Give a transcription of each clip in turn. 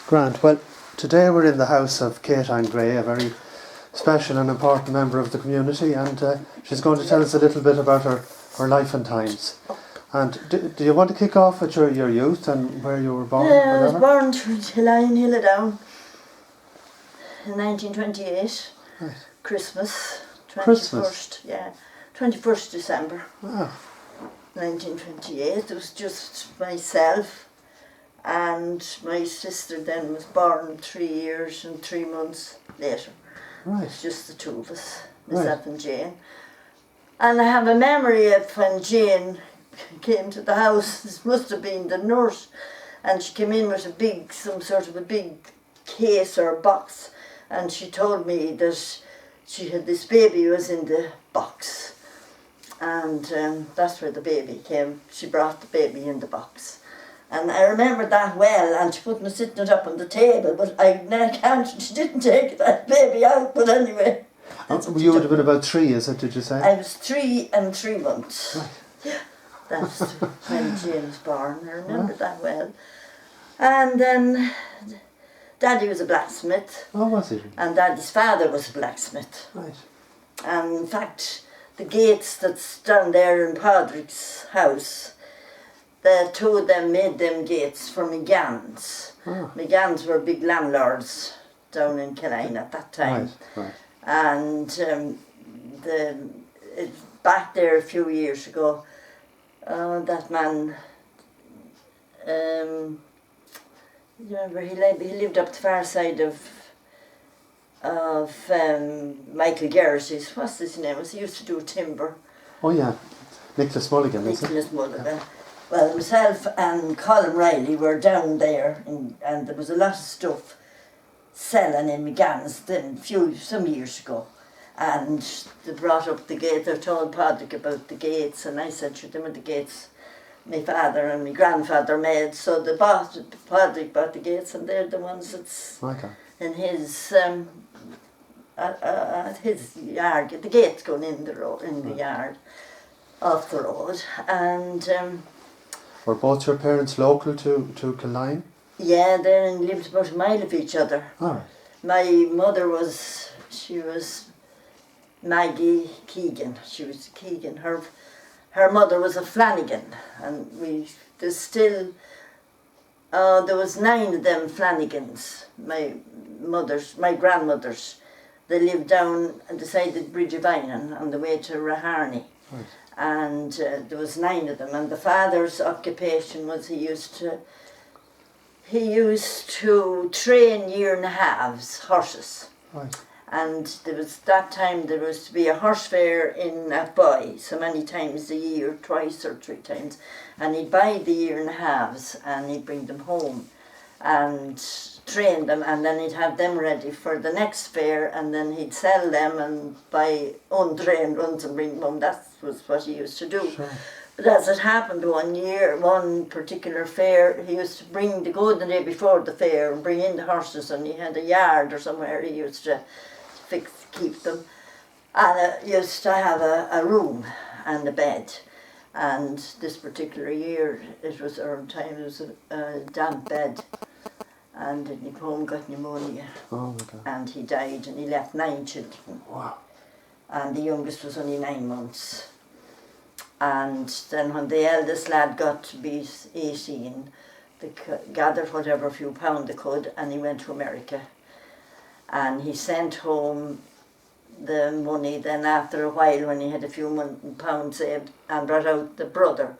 Grant, well, today we're in the house of Kate Ann Gray, a very special and important member of the community, and she's going to tell us a little bit about her life and times. And do you want to kick off with your youth and where you were born? I was born to Lion Hilladown in 1928, Right. Christmas, 21st, Christmas? yeah, 21st December Ah, 1928. It was just myself, and my sister then was born 3 years and 3 months later. right. It's just the two of us, Right. myself and Jane. And I have a memory of when Jane came to the house. This must have been the nurse, and she came in with some sort of a big case or box, and she told me that she had this baby was in the box, and that's where the baby came. She brought the baby in the box. And I remember that well, and she put me sitting it up on the table, but I can't, she didn't take that baby out, but anyway. You would have been about 3, is it, did you say? I was 3 and 3 months. Right. Yeah, that's when Jane was born. I remember that well. And then Daddy was a blacksmith, Oh, was he? and Daddy's father was a blacksmith. Right. And in fact, the gates that's down there in Padraig's house, the two of them made them gates for McGann's. Ah. McGann's were big landlords down in Killeen at that time. Right, right. And back there a few years ago, that man, you remember, he lived up the far side of Michael Garrity's. What's his name? He used to do timber. Oh, yeah. Nicholas Mulligan, is it? Nicholas Mulligan. Well, myself and Colin Riley were down there, and there was a lot of stuff selling in McGann's then some years ago. And they brought up the gate, they told Padraig about the gates, and I said to them at the gates, my father and my grandfather made, so Padraig bought the gates, and they're the ones that's Okay. in his yard, the gates going in the road, in the yard, off the road. And Were both your parents local to Killeen? yeah, they lived about a mile of each other. All right. My mother was Maggie Keegan. She was Keegan. Her mother was a Flanagan, and there was 9 of them Flanagans. My grandmothers. They lived down on the side of the Bridge of Einan on the way to Raharney. Right. And there was 9 of them, and the father's occupation was he used to train year and a halves horses. Right. And there was to be a horse fair in Athboy so many times a year, twice or 3 times, and he'd buy the year and a halves and he'd bring them home and train them, and then he'd have them ready for the next fair, and then he'd sell them and buy untrained ones and bring them home. That was what he used to do. Sure. But as it happened one particular fair, he used to go the day before the fair and bring in the horses, and he had a yard or somewhere he used to keep them. And used to have a room and a bed. And this particular year, it was around time, it was a damp bed. And he came home, got pneumonia, Oh, my God. and he died, and he left 9 children. Wow. And the youngest was only 9 months. And then when the eldest lad got to be 18, they gathered whatever few pound they could, and he went to America. And he sent home the money then after a while when he had a few pounds saved, and brought out the brother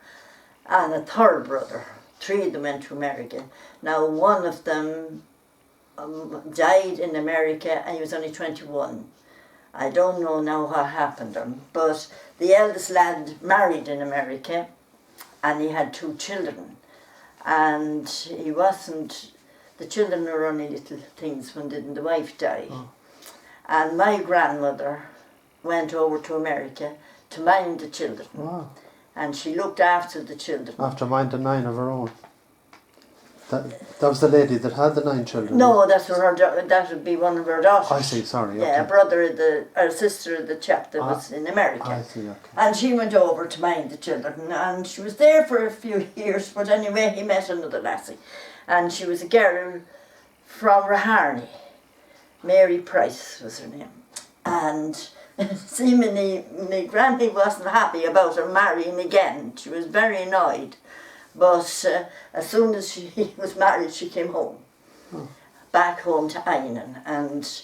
and a third brother. 3 of them went to America. Now one of them died in America, and he was only 21. I don't know now what happened to him, but the eldest lad married in America, and he had 2 children. And the children were only little things when didn't the wife die. Oh. And my grandmother went over to America to mind the children. Wow. And she looked after the children. After minding 9 of her own. That was the lady that had the 9 children? No, that would be one of her daughters. I see, sorry. Yeah, Okay. a sister of the chap that was in America. I see, okay. And she went over to mind the children, and she was there for a few years, but anyway he met another lassie. And she was a girl from Raharney. Mary Price was her name. And seemingly my granny wasn't happy about her marrying again. She was very annoyed. But as soon as she was married, she came home. Back home to Einan. And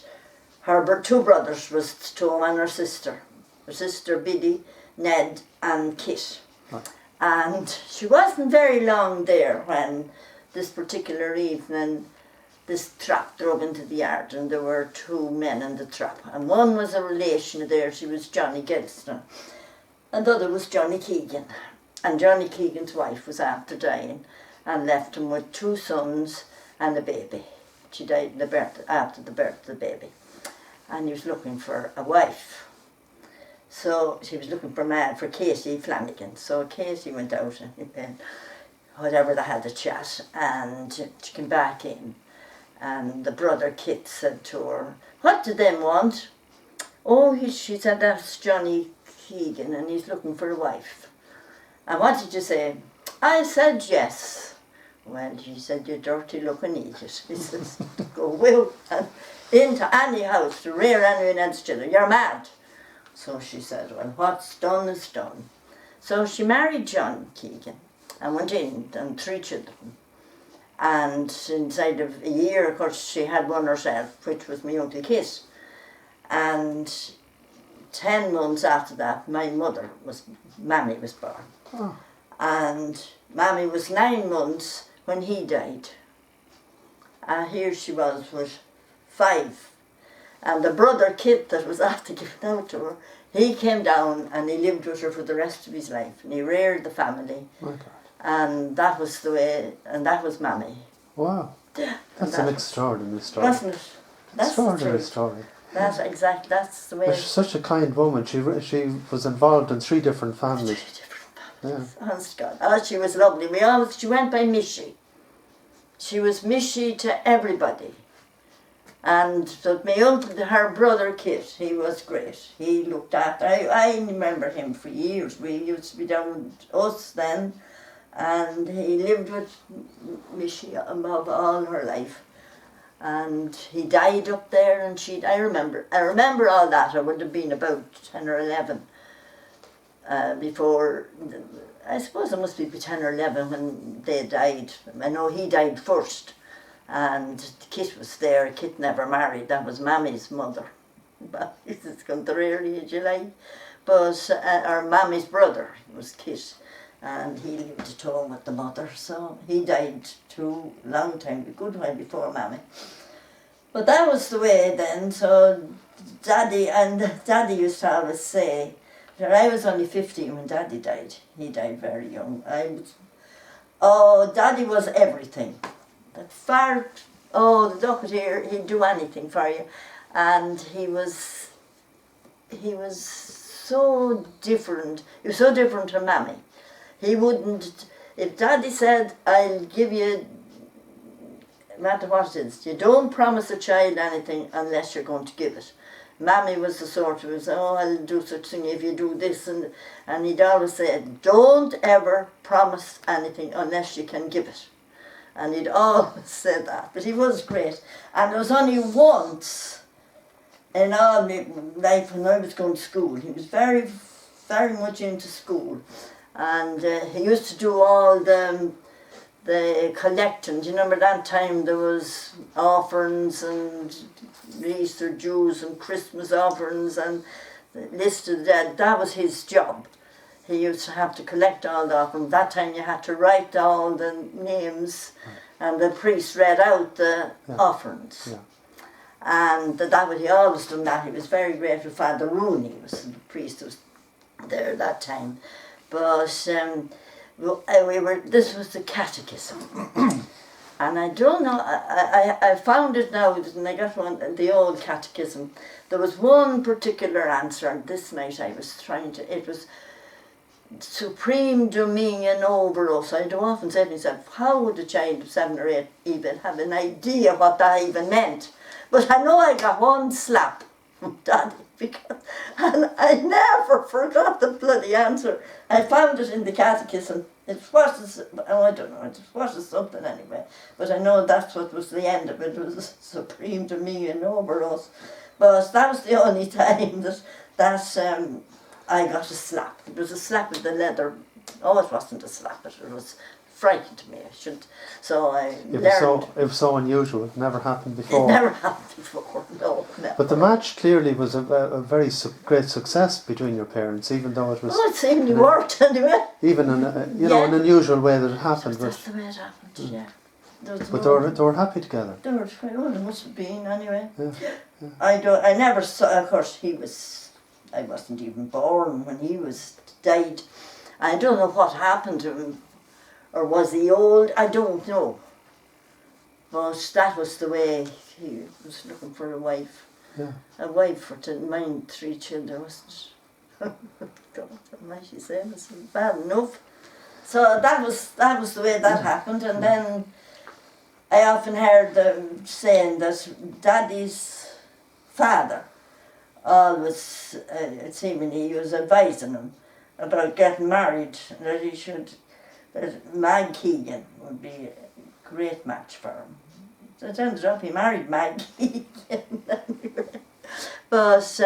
her two brothers was to home and her sister. Her sister Biddy, Ned and Kit. Right. And she wasn't very long there when this particular evening this trap drove into the yard and there were two men in the trap. And one was a relation of theirs, he was Johnny Gelston. And the other was Johnny Keegan. And Johnny Keegan's wife was after dying and left him with two sons and a baby. She died after the birth of the baby. And he was looking for a wife. So she was looking for Casey Flanagan. So Casey went out and whatever they had a chat, and she came back in. And the brother Kit said to her, "What do them want?" "Oh," she said, "that's Johnny Keegan and he's looking for a wife." "And what did you say?" "I said yes." "Well," she said, "you dirty looking idiot." He says, "Go well into any house to rear anyone against each other. You're mad." So she said, "Well, what's done is done." So she married John Keegan and went in and 3 children. And inside of a year, of course, she had one herself, which was my Uncle Kit. And 10 months after that, Mammy was born. Oh. And Mammy was 9 months when he died. And here she was with 5. And the brother Kit that was after giving out to her, he came down and he lived with her for the rest of his life. And he reared the family. Okay. And that was the way, and that was Mammy. Wow. That's an extraordinary story. Wasn't it? That's extraordinary story. That's exactly, that's the way. She's such a kind woman. She was involved in 3 different families. 3 different families. Yeah. Honest God. Oh, she was lovely. She went by Mishy. She was Mishy to everybody. And so my uncle, her brother Kit, he was great. He looked after, I remember him for years. We used to be down with us then. And he lived with Mishy above all her life. And he died up there and I remember all that. I would have been about 10 or 11 before, I suppose it must be 10 or 11 when they died. I know he died first. And Kit was there. Kit never married. That was Mammy's mother. But it's contrary, if you like. But our Mammy's brother was Kit. And he lived at home with the mother, so he died too long time, a good while before Mammy. But that was the way then, so Daddy used to always say that I was only 15 when Daddy died. He died very young. Daddy was everything. The docket here, he'd do anything for you. And he was so different. He was so different to Mammy. He wouldn't, if Daddy said, "I'll give you," no matter what it is, you don't promise a child anything unless you're going to give it. Mammy was the sort of, "I'll do such thing if you do this," and he'd always say, "Don't ever promise anything unless you can give it." And he'd always said that, but he was great. And there was only once in all my life when I was going to school, he was very, very much into school. And he used to do all the collecting. Do you remember that time there was offerings and Easter Jews and Christmas offerings and the list of the dead? That was his job. He used to have to collect all the offerings. That time you had to write all the names and the priest read out the offerings. Yeah. And he always done that. He was very grateful. Father Rooney was the priest who was there that time. But this was the catechism. And I don't know, I found it now, and I got the old catechism. There was one particular answer, and this night I was it was supreme dominion over us. I do often say to myself, how would a child of 7 or 8 even have an idea what that even meant? But I know I got one slap from Daddy, and I never forgot the bloody answer. I found it in the catechism. It was, oh, I don't know, it was something anyway. But I know that's what was the end of it. It was supreme to me and over us. But that was the only time that I got a slap. It was a slap of the leather. Oh, it wasn't a slap, it was frightened me. I should. So I learned. It was so unusual. It never happened It before. never happened before. No, never. But the match clearly was a very great success between your parents, even though it was. Well, it seemed it worked anyway. Even in an unusual way that it happened. That's the way it happened. Yeah. But they were happy together. They were. Well, they must have been anyway. Yeah. I never saw. Of course, I wasn't even born when he died. I don't know what happened to him, or was he old? I don't know. But that was the way he was looking for a wife. Yeah. A wife for to mind 3 children, wasn't it? God almighty, saying it's bad enough. So that was the way that happened, and then I often heard them saying that Daddy's father always, seemingly he was advising him about getting married, that Mag Keegan would be a great match for him. So it ended up he married Mag Keegan. But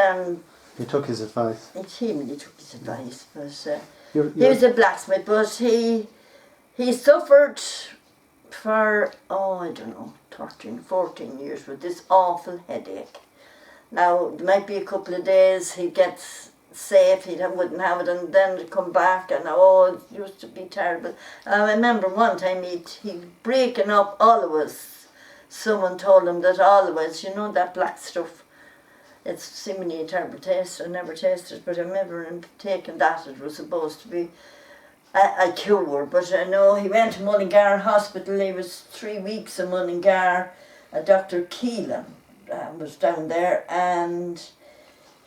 He took his advice. he seemingly took his advice, but he was a blacksmith, but he suffered for, I don't know, 13, 14 years with this awful headache. Now, it might be a couple of days, he'd get safe, he wouldn't have it, and then it'd come back, and it used to be terrible. I remember one time he'd breaking up Always. Someone told him that Always, you know that black stuff, it's seemingly a terrible taste. I never tasted it, but I remember him taking that. It was supposed to be a cure, but I know he went to Mullingar Hospital. He was 3 weeks in Mullingar. Dr. Keelan was down there, and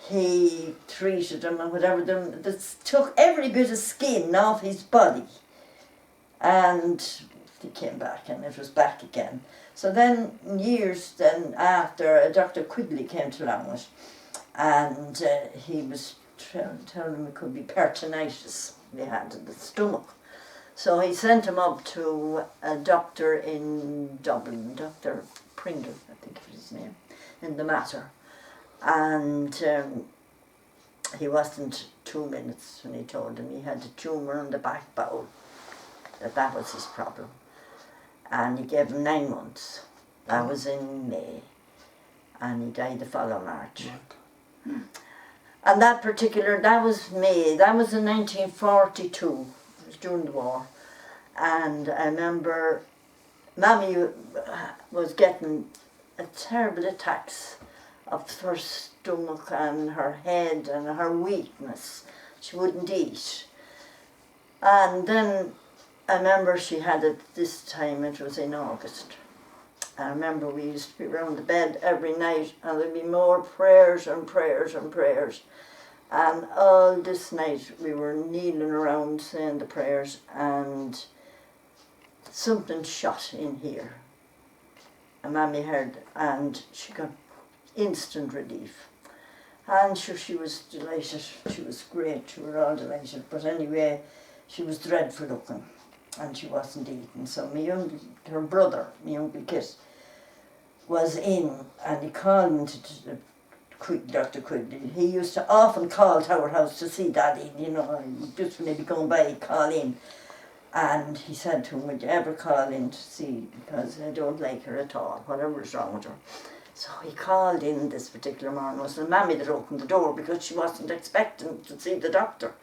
he treated him and whatever. This took every bit of skin off his body, and he came back, and it was back again. So then, years then after, Dr. Quigley came to Longwood, and he was telling him it could be peritonitis he had in the stomach. So he sent him up to a doctor in Dublin, Dr. Pringle, I think was his name, in the Mater. And he wasn't 2 minutes when he told him he had a tumour on the back bowel, that was his problem. And he gave him 9 months. That was in May. And he died the following March. And that was May. That was in 1942. It was during the war. And I remember Mammy was getting a terrible attacks of her stomach and her head and her weakness. She wouldn't eat. And then I remember she had it this time, it was in August. I remember we used to be around the bed every night, and there'd be more prayers and prayers and prayers. And all this night we were kneeling around saying the prayers, and something shot in here. And Mammy heard, and she got instant relief. And sure, she was delighted. She was great. We were all delighted. But anyway, she was dreadful looking, and she wasn't eating. So her brother, my Uncle Kit, was in, and he called me to Dr. Quigley. He used to often call to our house to see Daddy, just when he'd be going by, he'd call in. And he said to him, would you ever call in to see, because I don't like her at all, whatever's wrong with her. So he called in this particular morning. It was the Mammy that opened the door because she wasn't expecting to see the doctor.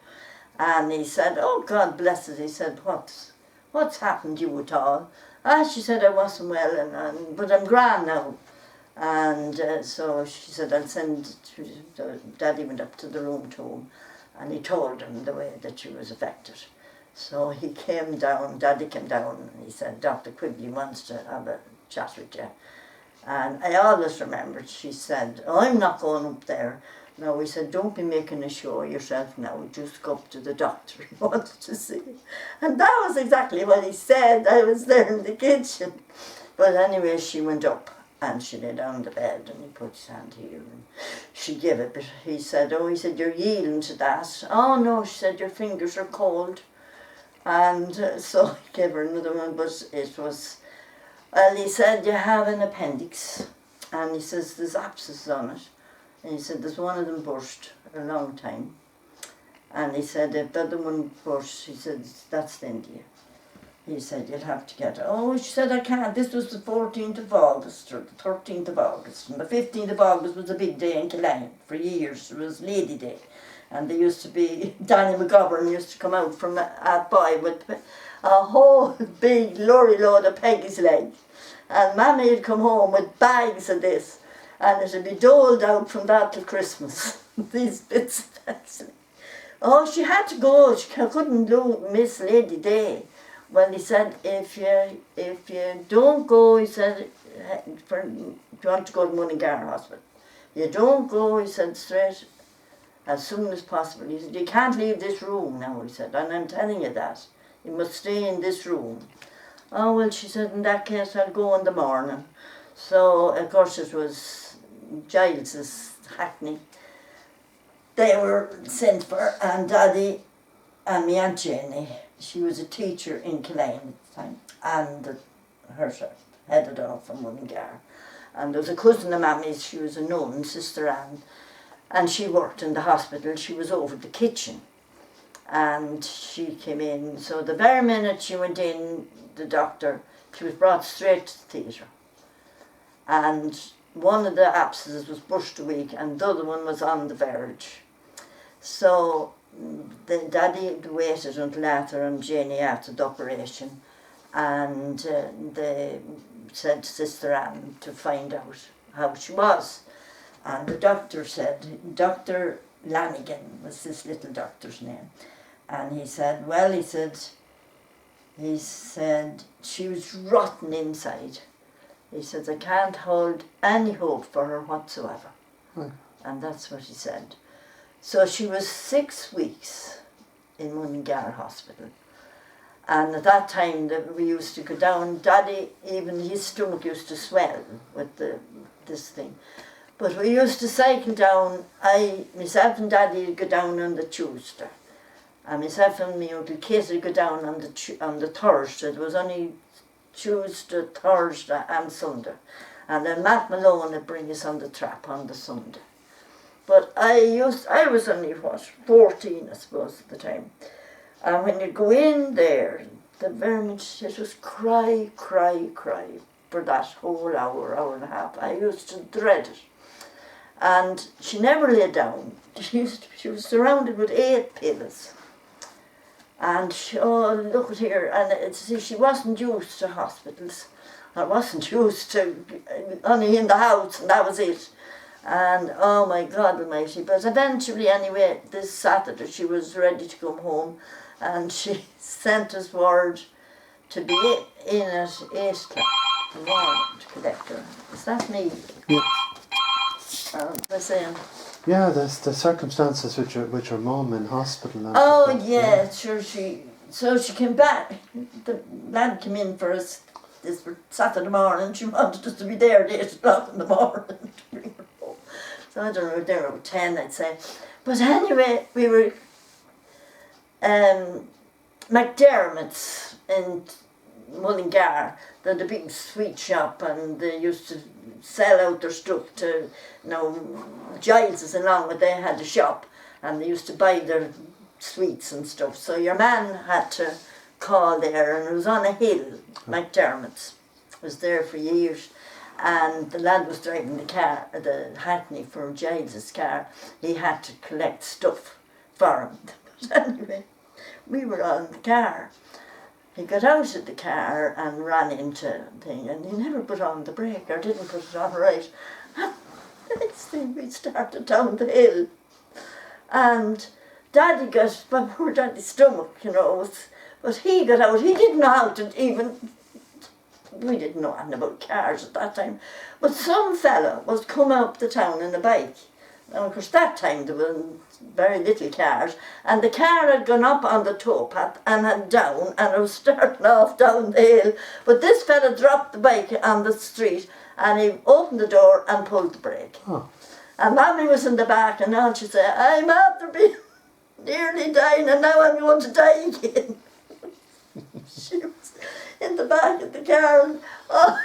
And he said, oh, God bless it. He said, what's happened to you at all? She said, I wasn't well, but I'm grand now. And so she said, I'll send, Daddy went up to the room to him, and he told him the way that she was affected. So he came down, Daddy came down, and he said, Dr. Quigley wants to have a chat with you. And I always remembered, she said, oh, I'm not going up there. No, we said, don't be making a show of yourself now, just go up to the doctor he wants to see. And that was exactly what he said. I was there in the kitchen. But anyway, she went up and she lay down on the bed, and he put his hand here and she gave it. But he said, you're yielding to that. Oh no, she said, your fingers are cold. And so I gave her another one, but it was, well, he said, you have an appendix. And he says, there's abscesses on it. And he said, there's one of them burst a long time. And he said, if the other one burst, he said, that's the end of you. He said, you'll have to get it. Oh, she said, I can't. This was the 14th of August or the 13th of August. And the 15th of August was a big day in Killane. For years, it was Lady Day. And there used to be, Danny McGovern used to come out from Atboy with a whole big lorry load of Peggy's legs. And Mammy would come home with bags of this. And it would be doled out from that till Christmas. These bits. Oh, she had to go. She couldn't miss Lady Day. Well, he said, if you don't go, he said, if you want to go to Mullingar Hospital, you don't go, he said, straight as soon as possible. He said, you can't leave this room now, he said, and I'm telling you that. You must stay in this room. Oh, well, she said, in that case, I'll go in the morning. So, of course, it was Giles's Hackney. They were sent for, and Daddy and me Aunt Jenny. She was a teacher in Killane at the time, and herself headed off from Mullingar. And there was a cousin of Mammy's, she was a nun, Sister Anne, and she worked in the hospital. She was over the kitchen, and she came in. So the very minute she went in, the doctor, she was brought straight to the theatre. And one of the abscesses was pushed a week, and the other one was on the verge. So the Daddy waited until after and Jenny after the operation, and they said to Sister Anne to find out how she was. And the doctor said, Dr. Lanigan was this little doctor's name, and he said, well, he said she was rotten inside. He said, I can't hold any hope for her whatsoever. And that's what he said. So she was 6 weeks in Mullingar Hospital. And at that time we used to go down, Daddy, even his stomach used to swell with this thing. But we used to cycle down, myself and Daddy would go down on the Tuesday. And myself and my Uncle Kate would go down on the Thursday. There was only Tuesday, Thursday and Sunday. And then Matt Malone would bring us on the trap on the Sunday. But I was only, 14 I suppose at the time. And when you go in there, the very much, it was cry, cry, cry for that whole hour and a half. I used to dread it. And she never lay down. She was surrounded with 8 pillows. And she, oh, look at here, and see, she wasn't used to hospitals. I wasn't used to only in the house, and that was it. And oh my God Almighty! But eventually, anyway, this Saturday she was ready to come home, and she sent us word to be in at 8 o'clock in the morning to collect her. Is that me? Yeah. The same. Yeah, there's the circumstances which her mum in hospital. And Oh yeah, sure. She came back. The lad came in for us this Saturday morning. She wanted us to be there at 8 o'clock in the morning to bring her home. So I don't know, they were about 10, I'd say. But anyway, we were McDermott's in Mullingar. They had a big sweet shop, and they used to sell out their stuff to, Giles's along with, they had a shop, and they used to buy their sweets and stuff. So your man had to call there, and it was on a hill. McDermott's was there for years, and the lad was driving the car, the Hackney for Giles's car. He had to collect stuff for him. But anyway, we were on the car. He got out of the car and ran into a thing, and he never put on the brake, or didn't put it on right. And the next thing, we started down the hill, and Daddy got, poor Daddy's stomach, but he got out. He didn't know how to even, we didn't know anything about cars at that time, but some fella was come up the town in a bike. Now, of course, that time there were very little cars, and the car had gone up on the towpath and had down, and it was starting off down the hill. But this fella dropped the bike on the street, and he opened the door and pulled the brake. Oh. And Mammy was in the back, and now she said, I'm after being nearly dying, and now I'm going to die again. in the back of the car. And, oh,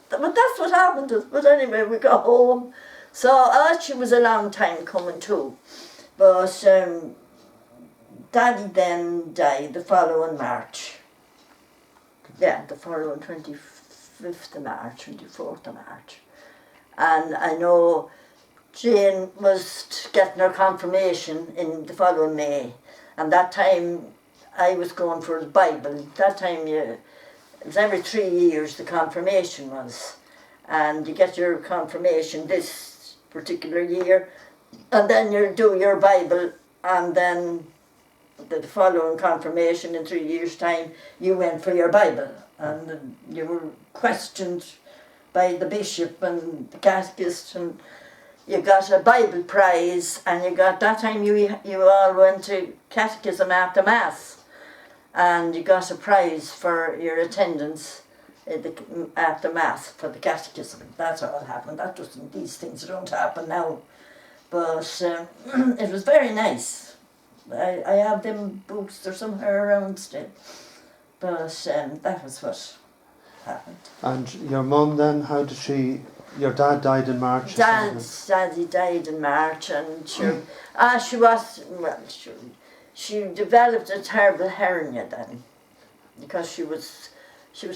but that's what happened to us. But anyway, we got home. So Archie was a long time coming too. But Daddy then died the following March. Yeah, the following 25th of March, 24th of March. And I know Jane was getting her confirmation in the following May. And that time I was going for the Bible. That time it was every 3 years the confirmation was. And you get your confirmation this particular year. And then you do your Bible, and then the following confirmation in 3 years' time, you went for your Bible. And you were questioned by the bishop and the catechist, and you got a Bible prize, and you got, that time you all went to catechism after Mass, and you got a prize for your attendance after Mass for the catechism. That's all happened. That doesn't, these things don't happen now. But it was very nice. I have them books, they're somewhere around still. But that was what happened. And your mum then, how did she, your dad died in March? Daddy died in March, and she was, well, she developed a terrible hernia then, because she was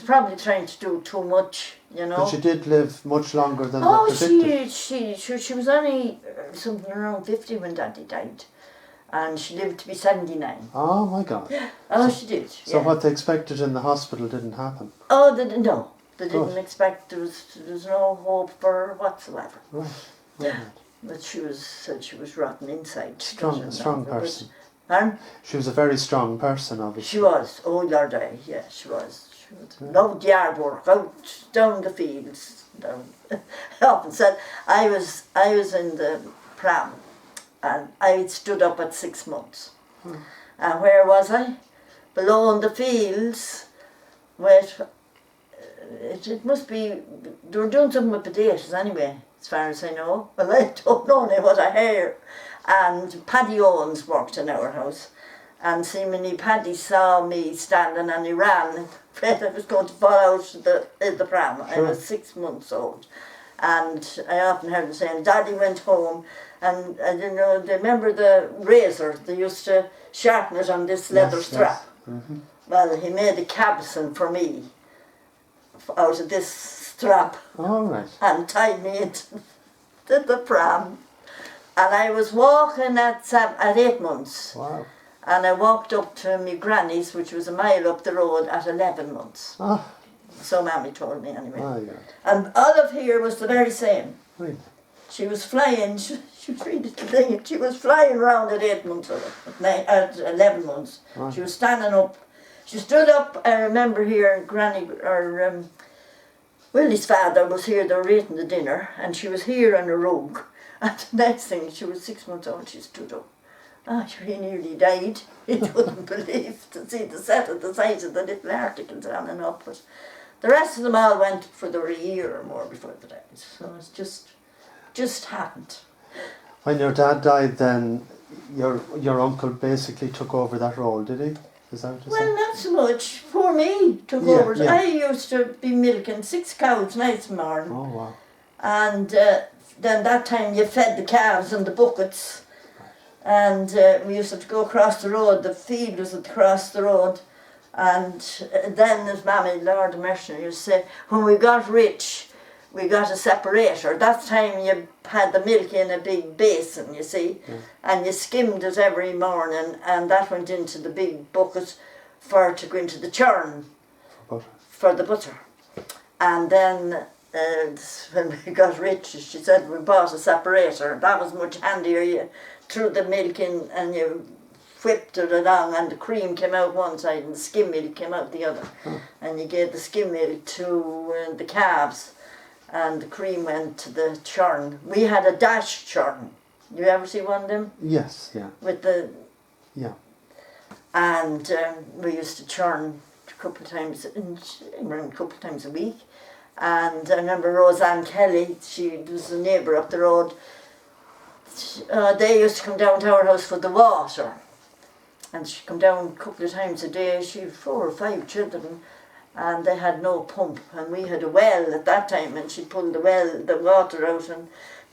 probably trying to do too much, you know. But she did live much longer than predicted. She was only something around 50 when Daddy died, and she lived to be 79. Oh my God. Oh, she did. So yeah. what they expected in the hospital didn't happen? Oh, no. They didn't Good. expect, there was no hope for her whatsoever. Right. Right. But she said she was rotten inside. A strong person. Pardon? She was a very strong person, obviously. She was. Oh, Lord, yeah, she was. Loved yard work, out down the fields. Down. I often said I was in the pram, and I stood up at 6 months. And where was I? Below in the fields, with it must be, they were doing something with potatoes anyway, as far as I know. Well, I don't know now what I hear. And Paddy Owens worked in our house. And seemingly Paddy saw me standing, and he ran, afraid I was going to fall out of the pram. Sure. I was 6 months old. And I often heard him saying, Daddy went home, and you know, they remember the razor, they used to sharpen it on this leather strap. Yes. Mm-hmm. Well, he made a cabin for me out of this strap. All right. And tied me into the pram. And I was walking at 8 months. Wow. And I walked up to my granny's, which was a mile up the road, at 11 months. Ah. So Mammy told me anyway. Oh, yeah. And Olive here was the very same. Really? She was flying, she was really little thing, she was flying around at 8 months, at 11 months. Right. She was standing up. She stood up, I remember here, Granny, or Willie's father was here, they were eating the dinner, and she was here on a rug. And the next thing, she was 6 months old, she stood up. Ah, she nearly died. You wouldn't believe to see the set of the size of the little articles on and up. But the rest of them all went for a year or more before they died. So it's just happened. When your dad died, then your uncle basically took over that role, did he? Is that what you Well, said? not so much. Poor me took Yeah, over. yeah. I used to be milking 6 cows nights and morning. Oh, wow. And then that time you fed the calves in the buckets. And we used to have to go across the road. The field was across the road. And then, as Mammy, Lord of Mercy, used to say, when we got rich, we got a separator. That time you had the milk in a big basin, you see, and you skimmed it every morning, and that went into the big bucket to go into the churn for the butter. And then when we got rich, she said, we bought a separator. That was much handier. You threw the milk in and you whipped it along, and the cream came out one side and the skim milk came out the other. And you gave the skim milk to the calves, and the cream went to the churn. We had a dash churn. You ever see one of them? Yes, yeah. With the... Yeah. And we used to churn a couple of times, around a couple of times a week. And I remember Roseanne Kelly, she was a neighbour up the road. They used to come down to our house for the water. And she'd come down a couple of times a day. She had 4 or 5 children. and they had no pump, and we had a well at that time, and she pulled the water out,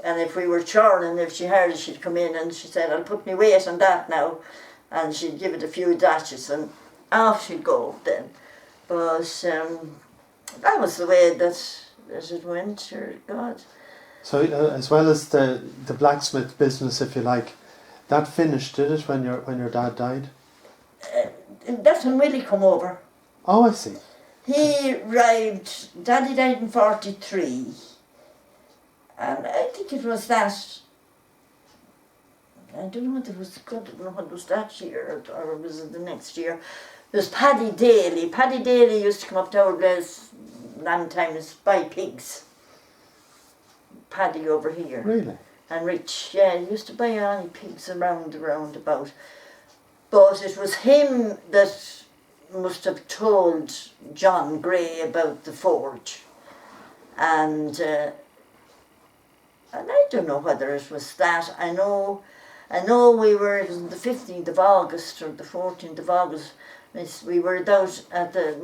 and if we were churning, if she heard it, she'd come in and she said, I'll put my weight on that now, and she'd give it a few dashes and off she'd go then. But that was the way that it went, sure God. So as well as the blacksmith business, if you like, that finished, did it, when your dad died? That's when Willie come over. Oh, I see. He arrived, Daddy died in 43, and I think it was that, I don't know whether it was, God, I don't know whether it was that year or was it the next year. It was Paddy Daly. Paddy Daly used to come up to our place long times buy pigs. Paddy over here. Really? And Rich, yeah, he used to buy any pigs around about. But it was him that must have told John Gray about the forge, and I don't know whether it was that. I know it was the 15th of August or the 14th of August. We were out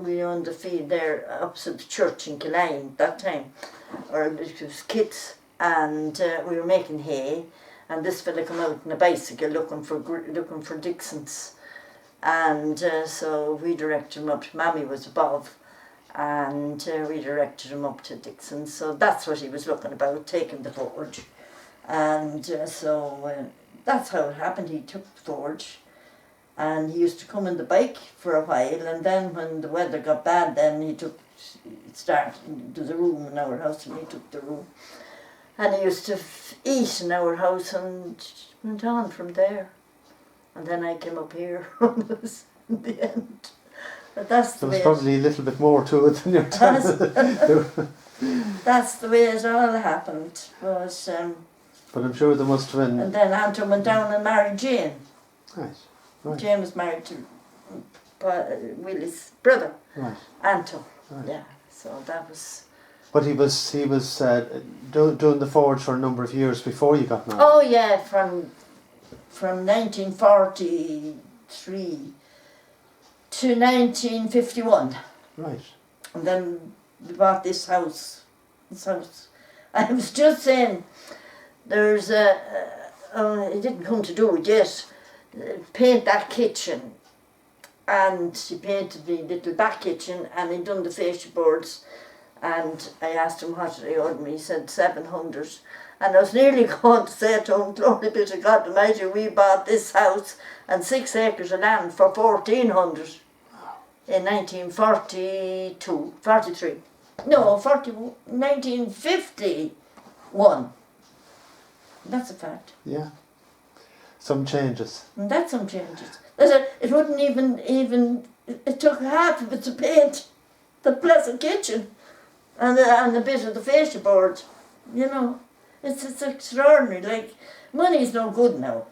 we owned the field there opposite the church in Killeen that time, or it was Kitts, and we were making hay, and this fella come out on a bicycle looking for Dixons. And so we directed him up to Mammy was above, and we directed him up to Dixon. So that's what he was looking about, taking the forge. And so that's how it happened. He took the forge, and he used to come on the bike for a while, and then when the weather got bad, then he started to the room in our house, and he took the room. And he used to eat in our house and went on from there. And then I came up here in the end. But that's the way. There was probably a little bit more to it than your dad. That's the way it all happened. Was but I'm sure there must have been. and then Anton went down and married Jane. Right. Jane was married to Willie's brother, Right. Anton. Right. Yeah. So that was. But he was doing the forge for a number of years before you got married. Oh yeah, from 1943 to 1951. Right. And then we bought this house. I was just saying, there's it didn't come to do it yet, paint that kitchen. And he painted the little back kitchen, and he done the fascia boards. And I asked him what he owed me. He said 700. And I was nearly going to say to him, glory be to God Almighty, we bought this house and 6 acres of land for 1,400 in 1943. No, 1951. That's a fact. Yeah. Some changes. And that's some changes. It wouldn't even, it took half of it to paint the blessed kitchen and a bit of the fascia board, you know. It's extraordinary. Like, money's no good now.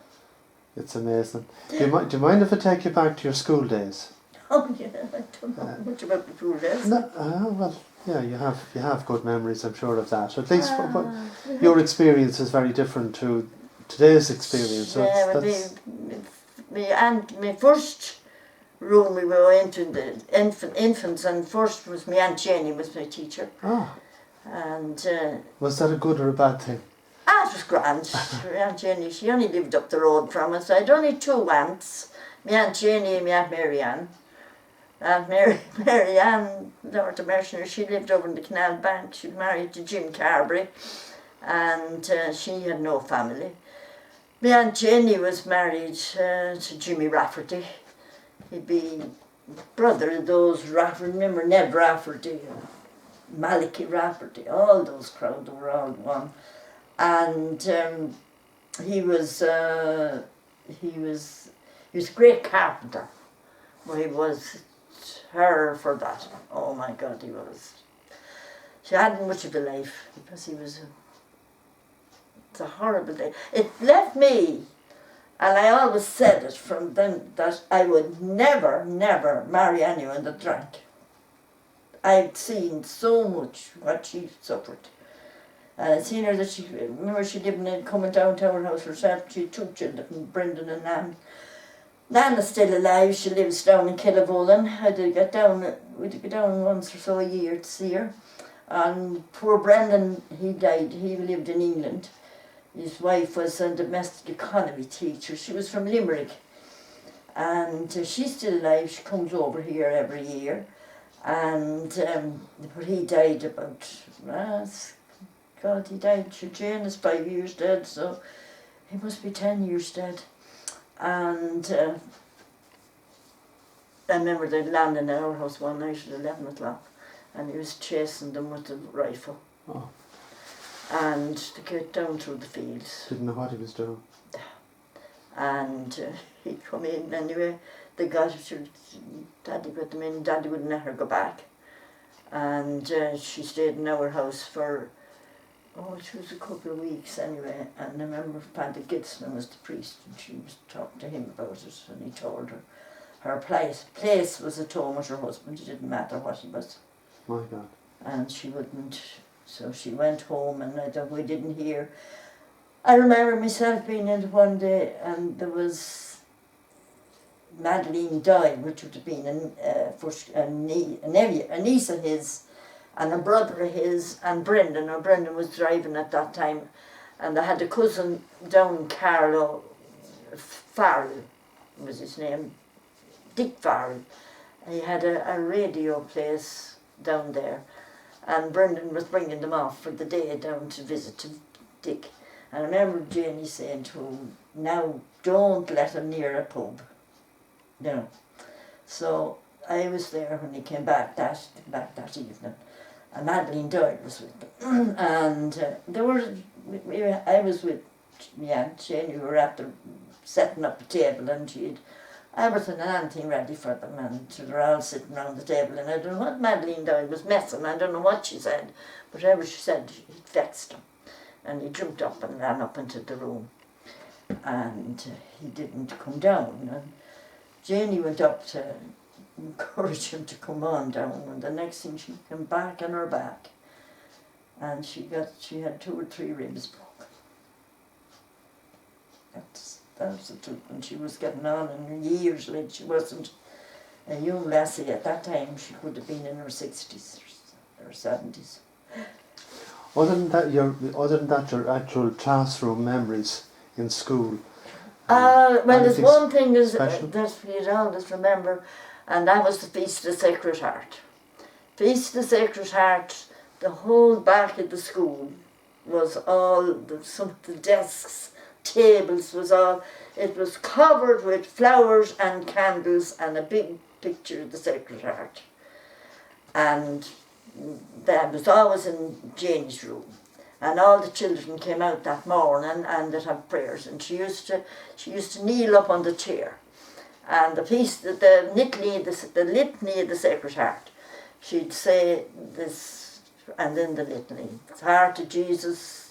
It's amazing. Do you mind if I take you back to your school days? Oh yeah, I don't know much about the school days. No, well, yeah, you have good memories, I'm sure of that. At least your experience is very different to today's experience. So yeah, but my first room we were into the infants, and first was my Aunt Jenny was my teacher. Ah. And was that a good or a bad thing? It was grand. Aunt Jenny, she only lived up the road from us. I had only 2 aunts, my Aunt Jenny and my Aunt Mary Ann. Aunt Mary Ann, Lord of Mercer, she lived over in the Canal Bank. She was married to Jim Carberry, and she had no family. My Aunt Jenny was married to Jimmy Rafferty. He'd be brother of those Rafferty, remember Ned Rafferty, Malachi Rafferty, all those crowd were all one. And he was a great carpenter. Well, he was her for that. Oh my God, he was. She hadn't much of a life because he was it's a horrible day. It left me, and I always said it from then, that I would never marry anyone that drank. I'd seen so much what she suffered. And I'd seen her that remember she lived coming down to our house herself, she had 2 children, Brendan and Anne. Nana's still alive. She lives down in Killavolin. We'd go down once or so a year to see her. And poor Brendan, he died. He lived in England. His wife was a domestic economy teacher. She was from Limerick. And she's still alive. She comes over here every year. And but he died about, God, he died. Jane is 5 years dead, so he must be 10 years dead. And I remember they landed in our house one night at 11 o'clock, and he was chasing them with a rifle. Oh. And they get down through the fields. Didn't know what he was doing. And he come in anyway. They got her to, Daddy got them in. Daddy wouldn't let her go back. And she stayed in our house for, it was a couple of weeks anyway. And I remember Paddy Gibson was the priest, and she was talking to him about it, and he told her her place was at home with her husband. It didn't matter what he was. My God. And she wouldn't, so she went home, and we didn't hear. I remember myself being in one day, and there was Madeline Doyle, which would have been a niece of his, and a brother of his, and Brendan. Or Brendan was driving at that time, and I had a cousin down Carlow, Farrell was his name, Dick Farrell. He had a radio place down there, and Brendan was bringing them off for the day down to visit Dick. And I remember Janie saying to him, now don't let him near a pub. You know. So I was there when he came back that evening, and Madeline Doyle was with them. And I was with my Aunt Janie. We were after setting up a table, and she had everything and anything ready for them, and they're all sitting around the table, and I don't know what Madeline Doyle was messing. I don't know what she said, but whatever she said, it vexed him. And he jumped up and ran up into the room, and he didn't come down. And Janie went up to encourage him to come on down, and the next thing she came back on her back, and she had 2 or 3 ribs broken. That was the truth. And she was getting on, and years later, she wasn't a young lassie at that time. She could have been in her 60s or 70s. Other than that, your actual classroom memories in school. Well, there's one thing special? that you'd always remember, and that was the Feast of the Sacred Heart. Feast of the Sacred Heart, the whole back of the school was some of the desks, tables it was covered with flowers and candles and a big picture of the Sacred Heart. And that was always in Jane's room, and all the children came out that morning and they'd have prayers, and she used to kneel up on the chair, and the litany of the Sacred Heart, she'd say this, and then the litany, Heart of Jesus,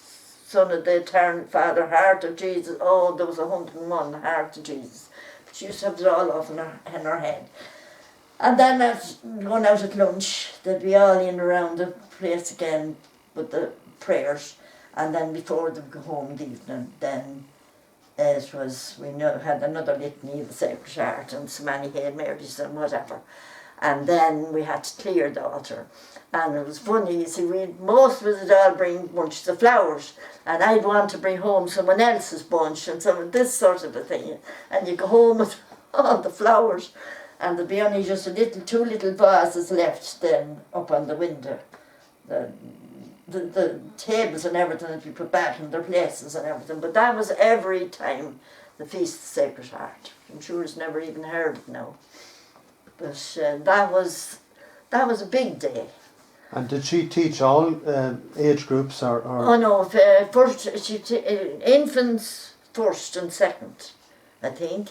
Son of the Eternal Father, Heart of Jesus. Oh, there was 101 Heart of Jesus. She used to have it all off in her head. And then going out at lunch, they'd be all in around the place again with the prayers. And then before they would go home in the evening, then had another litany of the Sacred Heart and so many Hail Marys and whatever. And then we had to clear the altar. And it was funny, you see, most of us would all bring bunches of flowers, and I'd want to bring home someone else's bunch and some of this sort of a thing. And you go home with all the flowers, and there'd be only just 2 little vases left then up on the window. The tables and everything would be put back in their places and everything, but that was every time the Feast of the Sacred Heart. I'm sure it's never even heard it now. But that was a big day. And did she teach all age groups or? Oh no, first infants first and second, I think.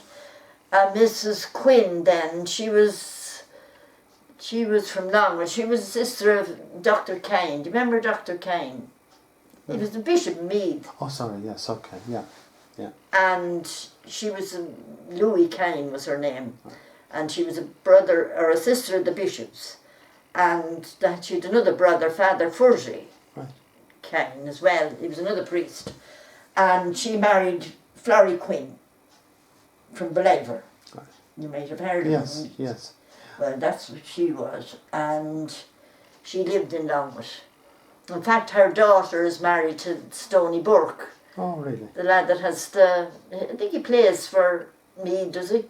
Mrs. Quinn then, she was from Longwood. She was a sister of Dr. Kane. Do you remember Dr. Kane? He was the Bishop of Meath. Oh, sorry, yes, okay, yeah. And she was, Louis Kane was her name. And she was a brother or a sister of the Bishop's. And that she had another brother, Father Furzy, right. Kane as well. He was another priest. And she married Florrie Quinn from Beliver. Right. You might have heard of Yes, him. yes. Well, that's what she was, and she lived in Longwood. In fact, her daughter is married to Stoney Burke, Oh, really? the lad that has I think he plays for me, does he?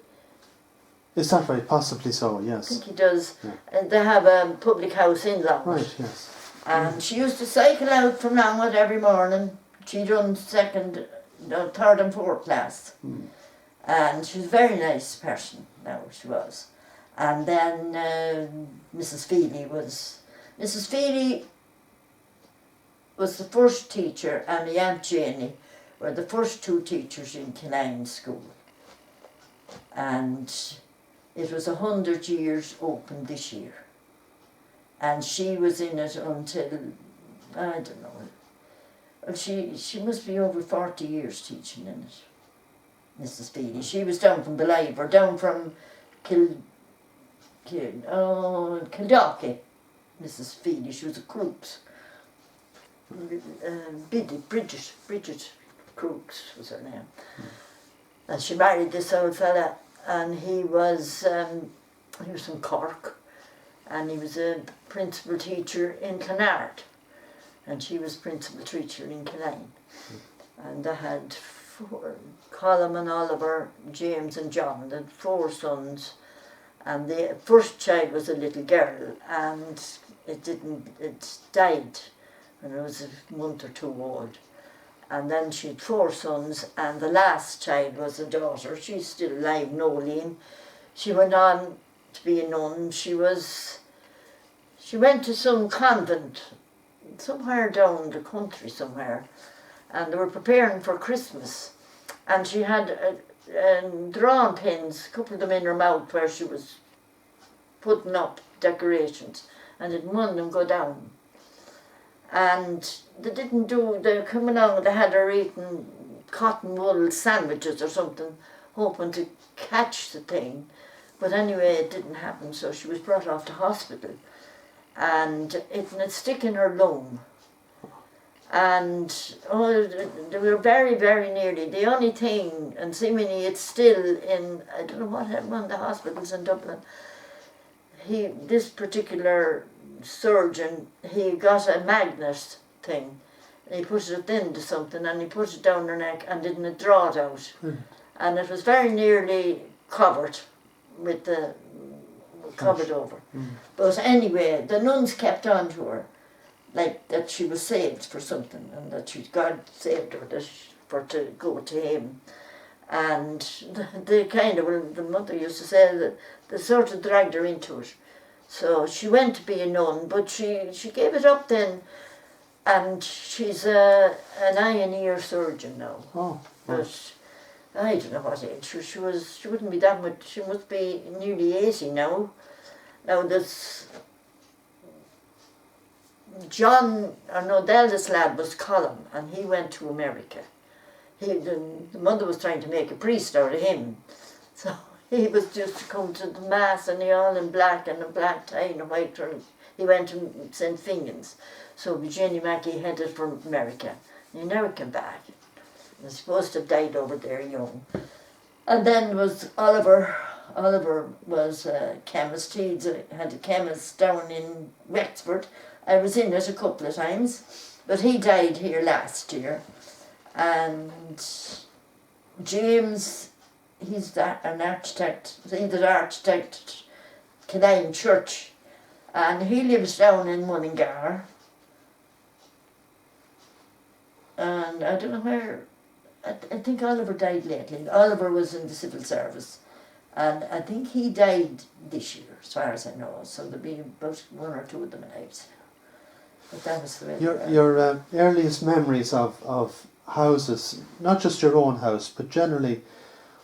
Is that right? Possibly so, I yes. think he does. Yeah. And they have a public house in Longwood. Right, yes. And she used to cycle out from Longwood every morning. She done third and fourth class. And she was a very nice person, now she was. And then Mrs. Feely was the first teacher, and my Aunt Janie were the first two teachers in Killeen School. And it was 100 years open this year. And she was in it until, I don't know, well, she must be over 40 years teaching in it, Mrs. Feely. She was down from Beliver, down from Kildalkey, Mrs. Feely. She was a Crooks. Bridget Crooks was her name. And she married this old fella, and he was from Cork, and he was a principal teacher in Clonard, and she was principal teacher in Killeen. And they had Colm and Oliver, James and John. They had 4 sons, and the first child was a little girl, and it died when it was a month or 2 old. And then she had 4 sons, and the last child was a daughter. She's still alive, Nolene. She went on to be a nun. She went to some convent somewhere down the country somewhere, and they were preparing for Christmas, and she had drawing pins, a couple of them in her mouth where she was putting up decorations, and didn't one of them go down. And they come along, they had her eating cotton wool sandwiches or something, hoping to catch the thing. But anyway, it didn't happen, so she was brought off to hospital. And it had stick in her lung. And they were very, very nearly. The only thing, and seemingly it's still in, I don't know what, one of the hospitals in Dublin, this particular surgeon, he got a magnet thing, and he put it into something, and he put it down her neck and didn't draw it out. And it was very nearly covered with the covered over. But anyway, the nuns kept on to her, like that she was saved for something, and that God saved her to go to him. And the mother used to say that they sort of dragged her into it. So she went to be a nun, but she gave it up then, and she's an eye and ear surgeon now. Oh, but I don't know what age she wouldn't be that much. She must be nearly 80 now. Now there's the eldest lad was Colm, and he went to America. The mother was trying to make a priest out of him, so he was just to come to the mass, and he all in black and a black tie and a white turn. He went to St. Fingens. So Jenny Mackey headed for America. He never came back. He was supposed to have died over there young. And then was Oliver. Oliver was a chemist. He had a chemist down in Wexford. I was in it a couple of times, but he died here last year. And James, he's an architect. He's an architect, Killeen Church, and he lives down in Mullingar. And I don't know where. I think Oliver died lately. Oliver was in the civil service, and I think he died this year, as far as I know. So there'll be about 1 or 2 of them alive. But that was the way. Your earliest memories of houses, not just your own house, but generally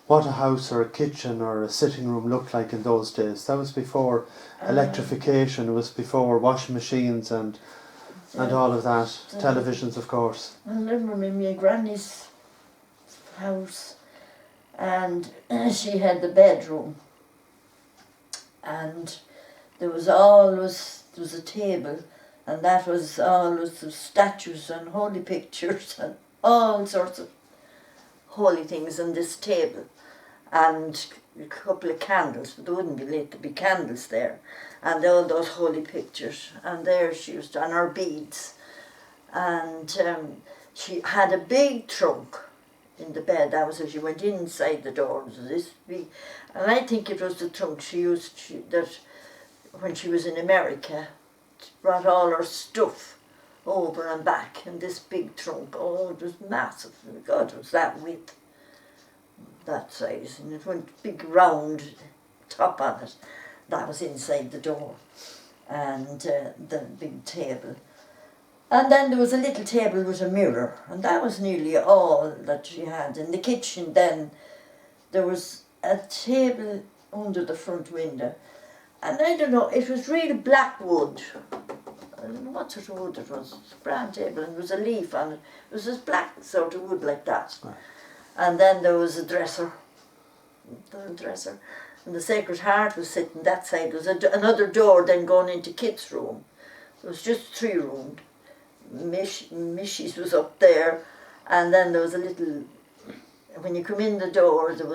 what a house or a kitchen or a sitting room looked like in those days. That was before electrification, it was before washing machines and all of that. Televisions, of course. I remember my granny's house, and she had the bedroom, and there was a table, and that was always the statues and holy pictures and all sorts of holy things on this table. And a couple of candles, but they wouldn't be lit, there'd be candles there, and all those holy pictures, and there she used to, and her beads, and she had a big trunk in the bed. That was as you went inside the door. It was this big, and I think it was the trunk she used that when she was in America, brought all her stuff over and back in this big trunk. Oh, it was massive. God, it was that width, that size, and it went big round top on it. That was inside the door, and the big table. And then there was a little table with a mirror, and that was nearly all that she had. In the kitchen then, there was a table under the front window, and I don't know, it was really black wood. I don't know what sort of wood it was. It was a brown table, and there was a leaf on it. It was this black sort of wood like that. Right. And then there was a dresser, and the Sacred Heart was sitting that side. There was another door then going into Kit's room. It was just 3 rooms. Mishy's was up there, and then there was a little, when you come in the door, there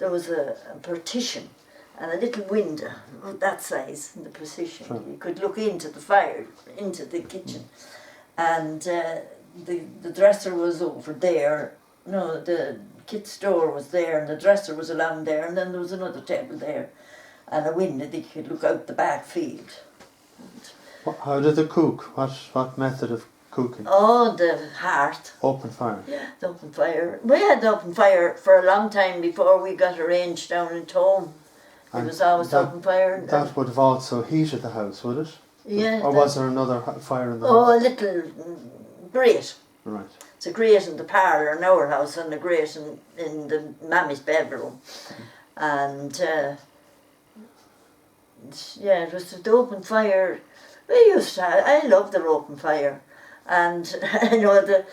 was a partition and a little window that size in the partition. Sure. You could look into the fire, into the kitchen, and the dresser was over there. No, the Kit's door was there, and the dresser was along there, and then there was another table there, and a window that you could look out the back field. How did they cook? What method of cooking? Oh, the hearth. Open fire? Yeah, the open fire. We had the open fire for a long time before we got arranged down in Tome. It was always open fire. That would have also heated the house, would it? Yeah. Or was there another fire in the house? Oh, a little grate. Right. It's a grate in the parlour in our house and a grate in the mammy's bedroom. And yeah, it was the open fire. I loved the open fire, and I know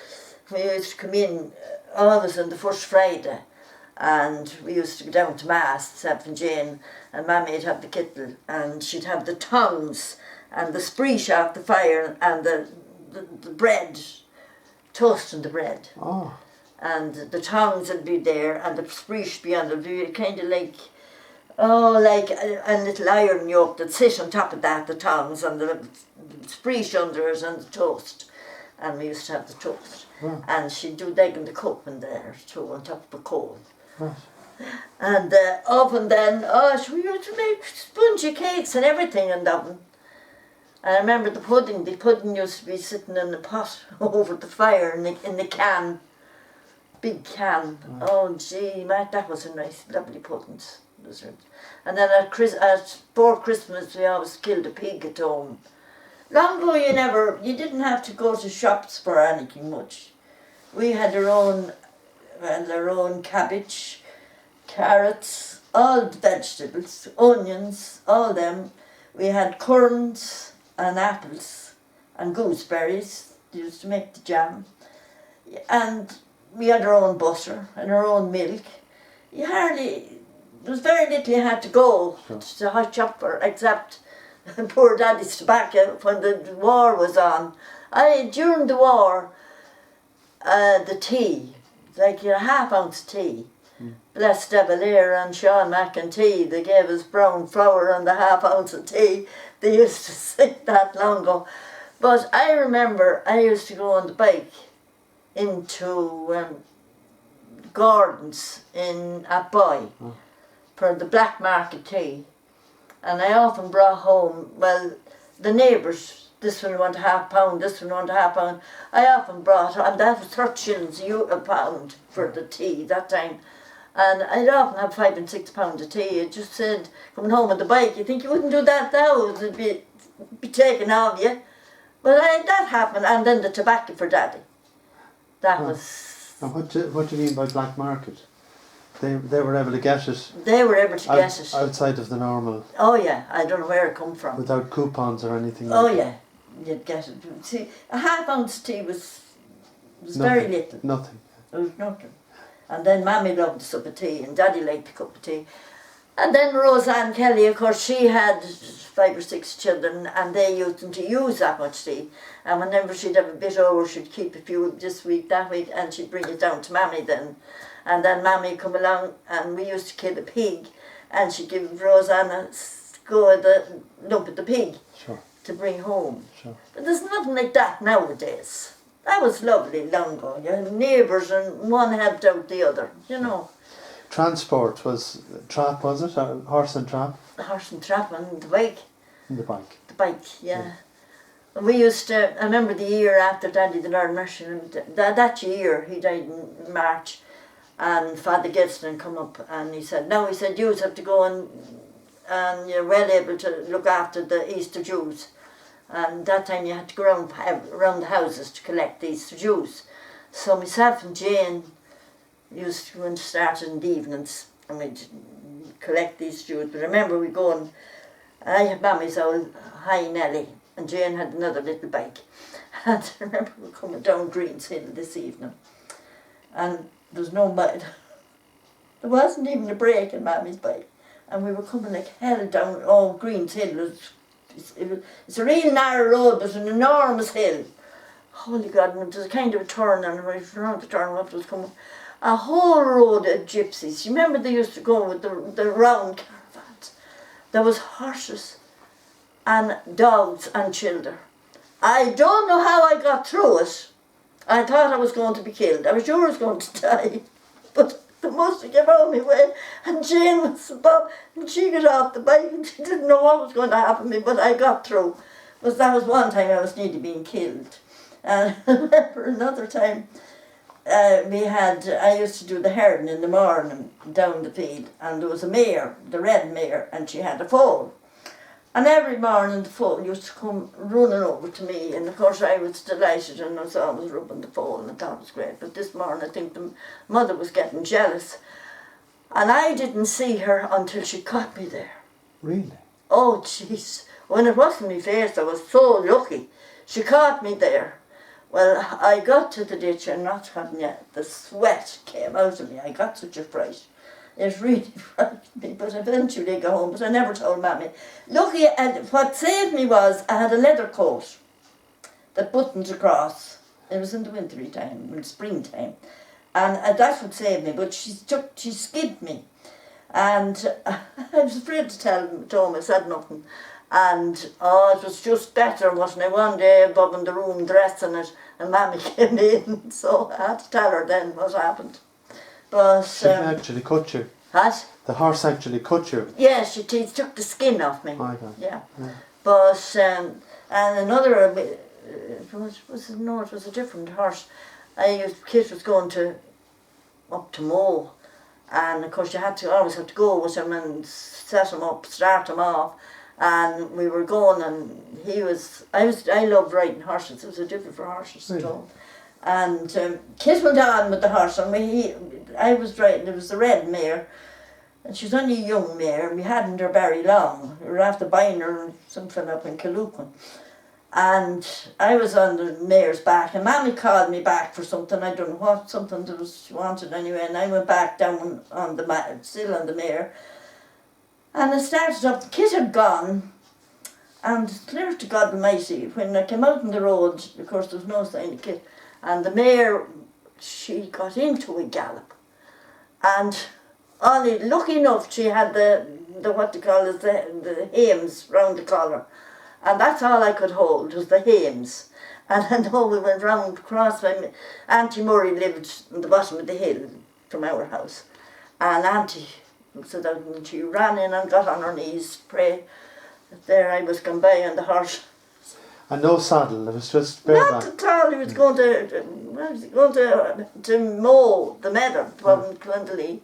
we used to come in always on the first Friday, and we used to go down to Mass, St. Jane, and Mammy'd have the kettle, and she'd have the tongs and the spreech off the fire, and the bread, toasting the bread. Oh. And the tongs would be there, and the spreech be on the kind of like. Oh, like a little iron yoke that sit on top of that, the tongs and the spreech under it and the toast. And we used to have the toast. Right. And she'd do the egg in the cup in there too, on top of a coal. Right. And the oven then, we used to make spongy cakes and everything in the oven. And I remember the pudding used to be sitting in the pot over the fire in the can, big can. Right. Oh gee, that was a nice, lovely puddings. And then at 4 Christmas we always killed a pig at home. Long ago you didn't have to go to shops for anything much. We had our own cabbage, carrots, all the vegetables, onions, all them. We had currants and apples and gooseberries. They used to make the jam. And we had our own butter and our own milk. There was very little you had to go to hot shop for, except poor Daddy's tobacco when the war was on. During the war, the tea, like a half-ounce tea, Blessed De Valera and Sean McEntee, they gave us brown flour and the half-ounce of tea. They used to sing that long ago. But I remember I used to go on the bike into Gordon's at Boy. For the black market tea, and I often brought home, well, the neighbours, this one wanted £0.5, this one wanted £0.5. I often brought, and that was 30 shillings a pound for the tea that time, and I'd often have £5 and £6 of tea. It just said, coming home on the bike, you think you wouldn't do that now, it'd be taken of you. But that happened, and then the tobacco for Daddy. That was... And what do you mean by black market? They were able to get it. They were able to get it outside of the normal. Oh yeah, I don't know where it come from. Without coupons or anything. Oh like yeah, you'd get it. See, a half-ounce tea was very little. Nothing. It was nothing. And then Mammy loved a cup of tea, and Daddy liked a cup of tea. And then Roseanne Kelly, of course, she had 5 or 6 children, and they used them to use that much tea. And whenever she'd have a bit over, she'd keep a few this week, that week, and she'd bring it down to Mammy then. And then Mammy come along, and we used to kill a pig, and she'd give Roseanne a go at the lump of the pig to bring home. But there's nothing like that nowadays. That was lovely long ago. You had neighbours, and one helped out the other, you know. Transport was trap, was it? Horse and trap? The horse and trap and the bike. And the bike. The bike, yeah. And we used to, I remember the year after Daddy the Lord Mercy, that year, he died in March, and Father Gilson come up and he said, now he said, you have to go and you're well able to look after the Easter Jews. And that time you had to go around the houses to collect the Easter Jews. So myself and Jane used to go and start in the evenings and we'd collect these Jews. But I remember we going, I had Mammy's old High Nelly and Jane had another little bike. And I remember we coming down Greens Hill this evening and there was no mud. There wasn't even a brake in Mammy's bike. And we were coming like hell down Greens Hill. It's a real narrow road, but an enormous hill. Holy God, and there's a kind of a turn, and right around the turn, what was coming? A whole road of gypsies. You remember they used to go with the round caravans? There was horses and dogs and children. I don't know how I got through it. I thought I was going to be killed. I was sure I was going to die. But they must have given me way. And Jane was above, and she got off the bike and she didn't know what was going to happen to me, but I got through. But that was one time I was nearly being killed. And I remember another time, I used to do the herding in the morning down the field, and there was a mare, the red mare, and she had a foal. And every morning the foal used to come running over to me, and of course I was delighted and I was always rubbing the foal and I thought it was great. But this morning I think the mother was getting jealous, and I didn't see her until she caught me there. Really? Oh jeez, when it wasn't my face I was so lucky. She caught me there. Well, I got to the ditch and not having yet, the sweat came out of me. I got such a fright. It really frightened me, but eventually I got home, but I never told Mammy. Lucky, what saved me was I had a leather coat that buttoned across. It was in the wintry time, in springtime, and that's what saved me, but she skidded me. And I was afraid to tell Tom, I said nothing. And it was just better, wasn't it? One day above in the room dressing it, and Mammy came in, so I had to tell her then what happened. But she actually cut you. What? The horse actually cut you. Yeah, she took the skin off me. My God. Yeah. But and another it was a different horse. Kit was going up to mow, and of course you always had to go with him and set him up, start him off. And we were going, and I loved riding horses. It was a different for horses at all. And Kit went on with the horse, and I was riding. It was the red mare, and she was only a young mare, and we hadn't her very long. We were after buying her something up in Killucan. And I was on the mare's back, and Mammy called me back for something, I don't know what, something that she wanted anyway, and I went back down on the still on the mare. And I started up, the Kit had gone, and clear to God Almighty, when I came out on the road, of course there was no sign of Kit, and the mare, she got into a gallop. And only lucky enough she had the what they call it, the hames round the collar. And that's all I could hold, was the hames. And I know we went round across, Auntie Murray lived on the bottom of the hill from our house. And Auntie, so that when she ran in and got on her knees to pray, there I was going by on the horse. And no saddle, it was just bareback. Not at all, he was going to mow the meadow from Glendale.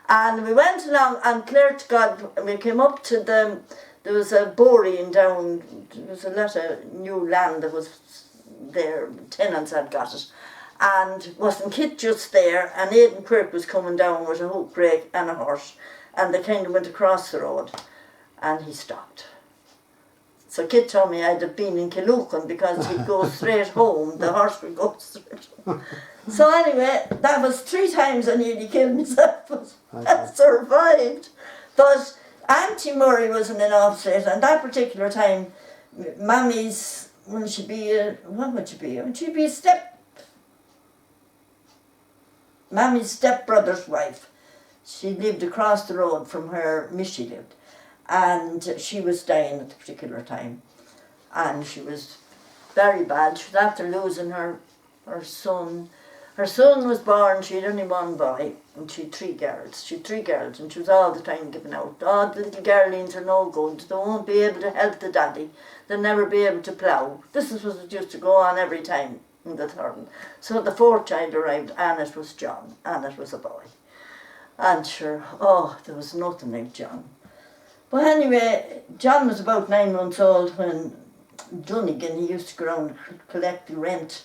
And we went along, and clear to God, we came up to there was a burying down, there was a lot of new land that was there, tenants had got it. And wasn't Kit just there, and Aidan Quirk was coming down with a hook rake and a horse, and they kind of went across the road, and he stopped. So Kit told me I'd have been in Killucan because he'd go straight home, the horse would go straight home. So anyway, that was 3 times I nearly killed myself, but I survived. But Auntie Murray was in an off state, and that particular time, Mammy's, when she'd be, what would she be? Would she be Mammy's stepbrother's wife. She lived across the road from where Missy lived, and she was dying at the particular time, and she was very bad. She was after losing her son. Her son was born, she had only one boy, and she had three girls. She had three girls, and she was all the time giving out. Oh, the little girlings are no good. They won't be able to help the daddy. They'll never be able to plough. This is what used to go on every time in the third. So the fourth child arrived, and it was John, and it was a boy. And sure, oh, there was nothing like John. But anyway, John was about 9 months old when Dunnigan, he used to go around and collect the rent.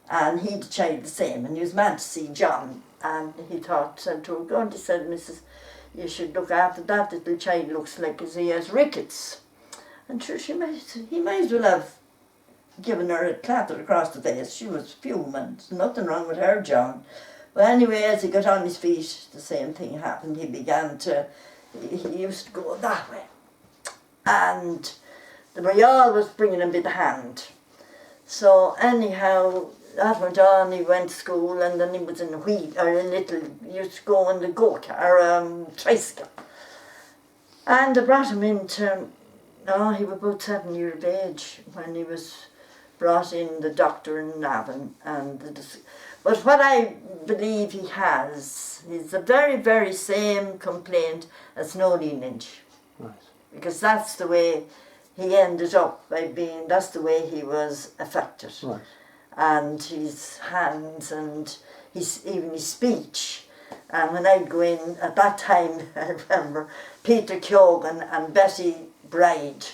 And he'd a child the same, and he was mad to see John. And he said to her, God, he said, Mrs, you should look after that little child, looks like as he has rickets. And sure, he might as well have given her a clatter across the face. She was fuming. Nothing wrong with her, John. But anyway, as he got on his feet, the same thing happened. He used to go that way. And the Royal was bringing him by the hand. So anyhow, that went on, he went to school, and then he was in he used to go in the go-car, tricycle. And they brought him into, he was about 7 years of age when he was brought in, the doctor in Navan. But what I believe he has is the very, very same complaint as Nolene Lynch. Right. Because that's the way he ended up by being, that's the way he was affected. Right. And his hands and even his speech. And when I'd go in, at that time, I remember, Peter Keoghan and Betty Bride,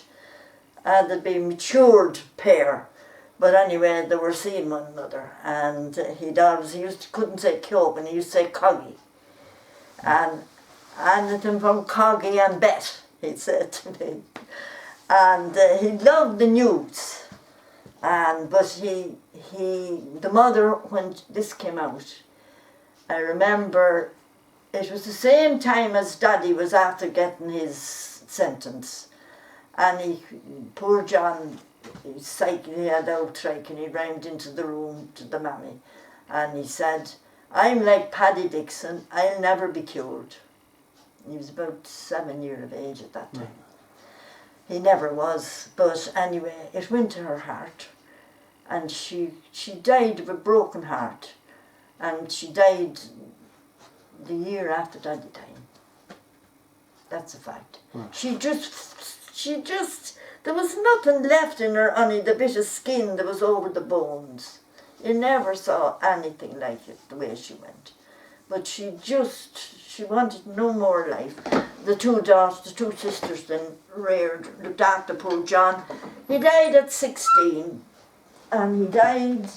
they'd be a matured pair. But anyway, they were seeing one another. And couldn't say Keoghan, he used to say Coggy. And anything from Coggy and Bet, he'd said to me. And he loved the news. But the mother, when this came out, I remember it was the same time as Daddy was after getting his sentence. And poor John, he had outstrike, and he ran into the room to the mammy. And he said, I'm like Paddy Dixon, I'll never be cured. He was about 7 years of age at that time. He never was, but anyway, it went to her heart. And she died of a broken heart. And she died the year after Daddy died. That's a fact. Right. She just, there was nothing left in her, only the bit of skin that was over the bones. You never saw anything like it, the way she went. But she wanted no more life. The two sisters then looked after poor John. He died at 16. And he died,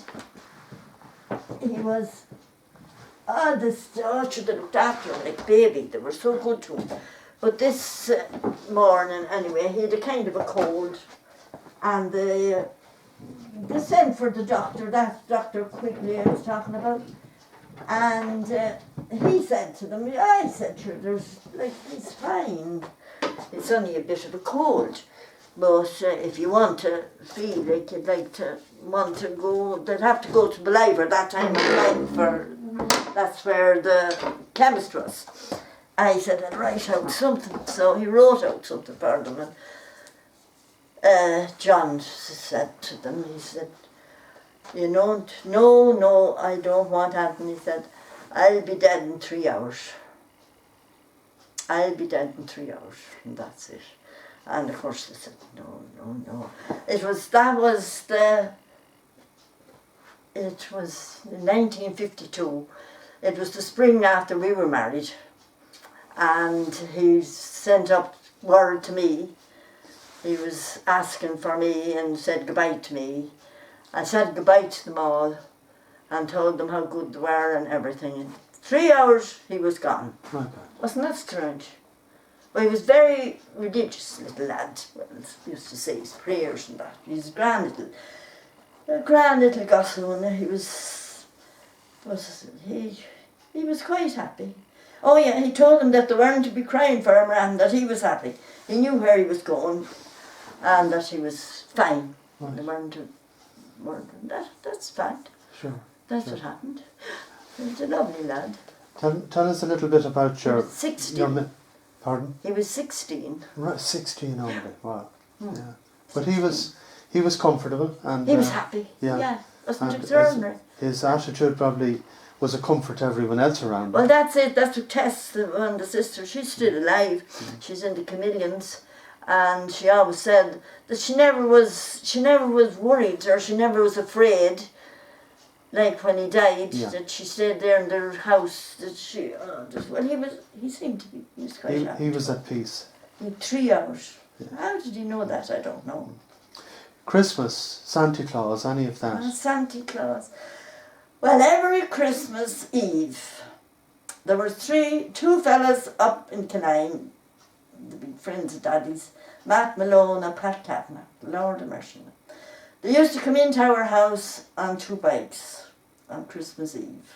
he was, should have looked after him like baby. They were so good to him. But this morning, anyway, he had a kind of a cold. And they sent for the doctor, that Dr. Quigley I was talking about. And he said to them, I said to her, he's fine. It's only a bit of a cold. But if you want to feel like you'd want to go, they'd have to go to Beliver that time of life, that's where the chemist was. I said, I'd write out something. So he wrote out something for them. And John said to them, he said, no, I don't want anything. He said, I'll be dead in 3 hours. I'll be dead in 3 hours, and that's it. And of course they said, no. It was in 1952. It was the spring after we were married. And he sent up word to me. He was asking for me and said goodbye to me. I said goodbye to them all and told them how good they were and everything. In 3 hours he was gone. Okay. Wasn't that strange? Well, he was very religious little lad. Well, he used to say his prayers and that. He was a grand little gossoon. He was quite happy. Oh yeah, he told them that they weren't to be crying for him and that he was happy. He knew where he was going and that he was fine. Right. They weren't that's fact. Sure. That's Sure. what happened. He was a lovely lad. Tell us a little bit about He your... was 16. Pardon? He was 16. Right, 16 only. Wow. Hmm. Yeah. But he was comfortable and... He was happy. yeah. Yeah. Wasn't and extraordinary. his attitude probably was a comfort to everyone else around him. Well, that's it. That's what Tess, the sister, she's still alive. She's in the chameleons, and she always said that she never was worried or she never was afraid. Like when he died, Yeah. that she stayed there in their house. That she, he seemed to be. He was quite happy. He was at peace. In 3 hours. Yeah. How did he know that? I don't know. Christmas, Santa Claus, any of that? Santa Claus. Well, every Christmas Eve, there were two fellas up in Killeen, the big friends of Daddy's, Matt Malone and Pat Kavanagh, Lord of mercy. They used to come into our house on 2 bikes on Christmas Eve,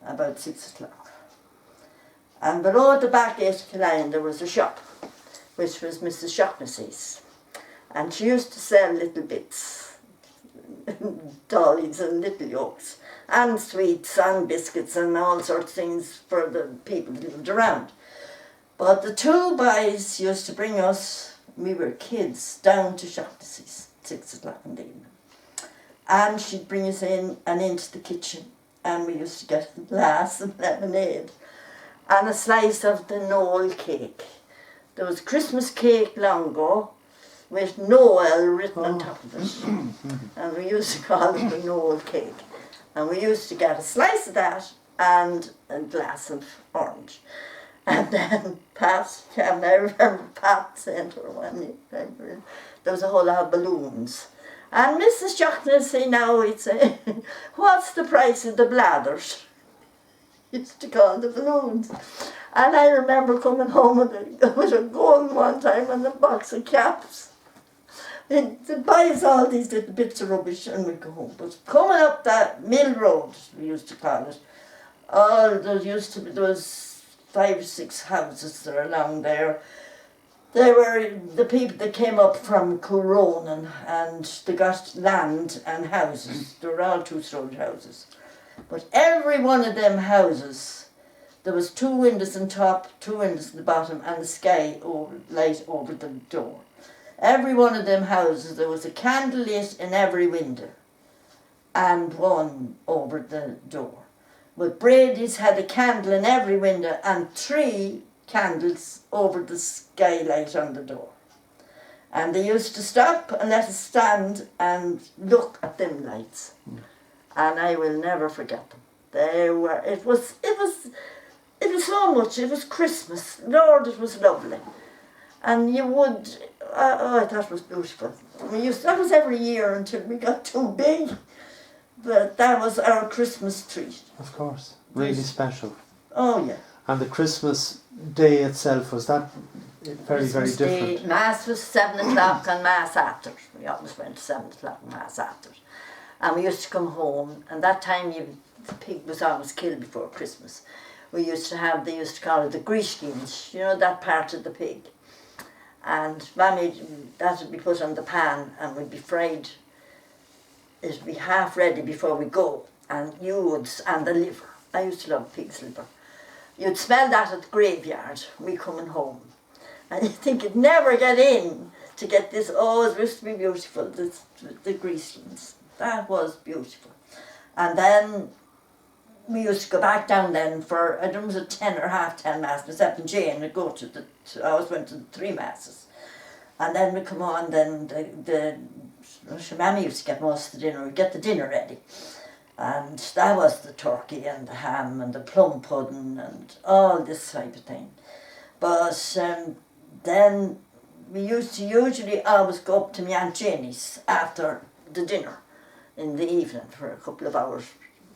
about 6 o'clock. And below at the back gate of Killeen there was a shop, which was Mrs. Shaughnessy's. And she used to sell little bits, dollies and little yolks, and sweets and biscuits and all sorts of things for the people who lived around. But the 2 boys used to bring us, we were kids, down to Shaughnessy's, 6 o'clock in the evening. And she'd bring us in and into the kitchen, and we used to get a glass of lemonade and a slice of the Noel cake. There was Christmas cake long ago, with Noel written on top of it. And we used to call it the Noel cake. And we used to get a slice of that and a glass of orange. And then Pat, I remember Pat saying to her one time, there was a whole lot of balloons. And Mrs. Shaughnessy now would say, what's the price of the bladders? Used to call the balloons. And I remember coming home with a gun one time and a box of caps. They buys all these little bits of rubbish and we go home. But coming up that Mill Road, we used to call it, there was 5 or 6 houses that are along there. They were the people that came up from Coronan and they got land and houses. They were all 2-story houses. But every one of them houses, there was 2 windows on top, 2 windows on the bottom, and the sky light over the door. Every one of them houses, there was a candle lit in every window and one over the door. But Brady's had a candle in every window and 3 candles over the skylight on the door. And they used to stop and let us stand and look at them lights. And I will never forget them. It was so much, it was Christmas. Lord, it was lovely. And you would, I thought it was beautiful. That was every year until we got too big. But that was our Christmas treat. Of course. Really special. Oh, yeah. And the Christmas day itself, was that very, very Christmas Day, different? Mass was 7 o'clock and Mass after. We always went to 7 o'clock and Mass after. And we used to come home, and that time the pig was always killed before Christmas. They used to call it the grishkins, you know, that part of the pig. And Mammy, that would be put on the pan and would be fried. It would be half ready before we go. And and the liver. I used to love pig's liver. You'd smell that at the graveyard, we coming home. And you'd think you'd never get in to get this. Oh, it used to be beautiful, the grishkins. That was beautiful. And then we used to go back down then for, I don't know, it was a 10 or half 10 mass, myself and Jane would go to I always went to the 3 masses. And then we come on, then Mammy used to get most of the dinner, we'd get the dinner ready. And that was the turkey and the ham and the plum pudding and all this type of thing. But then we used to usually always go up to my Aunt Janie's after the dinner in the evening for a couple of hours.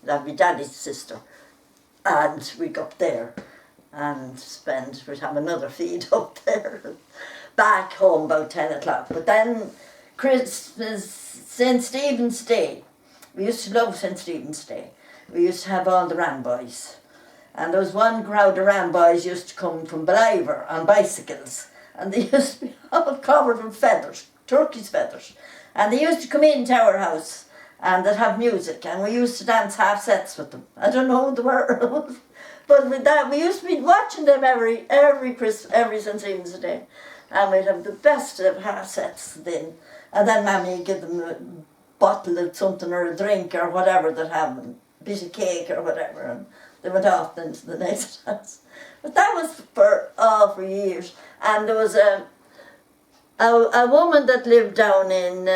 That'd be Daddy's sister. And we'd go up there and we'd have another feed up there. Back home about 10 o'clock. But then Christmas, St. Stephen's Day. We used to love St. Stephen's Day. We used to have all the Ramboys. And there was one crowd around boys used to come from Beliver on bicycles, and they used to be all covered in feathers, turkey's feathers. And they used to come into our house and they'd have music, and we used to dance half sets with them. I don't know who they were, but with that, we used to be watching them every St. Stephen's Day. And we'd have the best of half sets then. And then Mammy would give them a bottle of something or a drink or whatever they'd have, a bit of cake or whatever, and they went off then to the next house. But that was for years. And there was a woman that lived down in,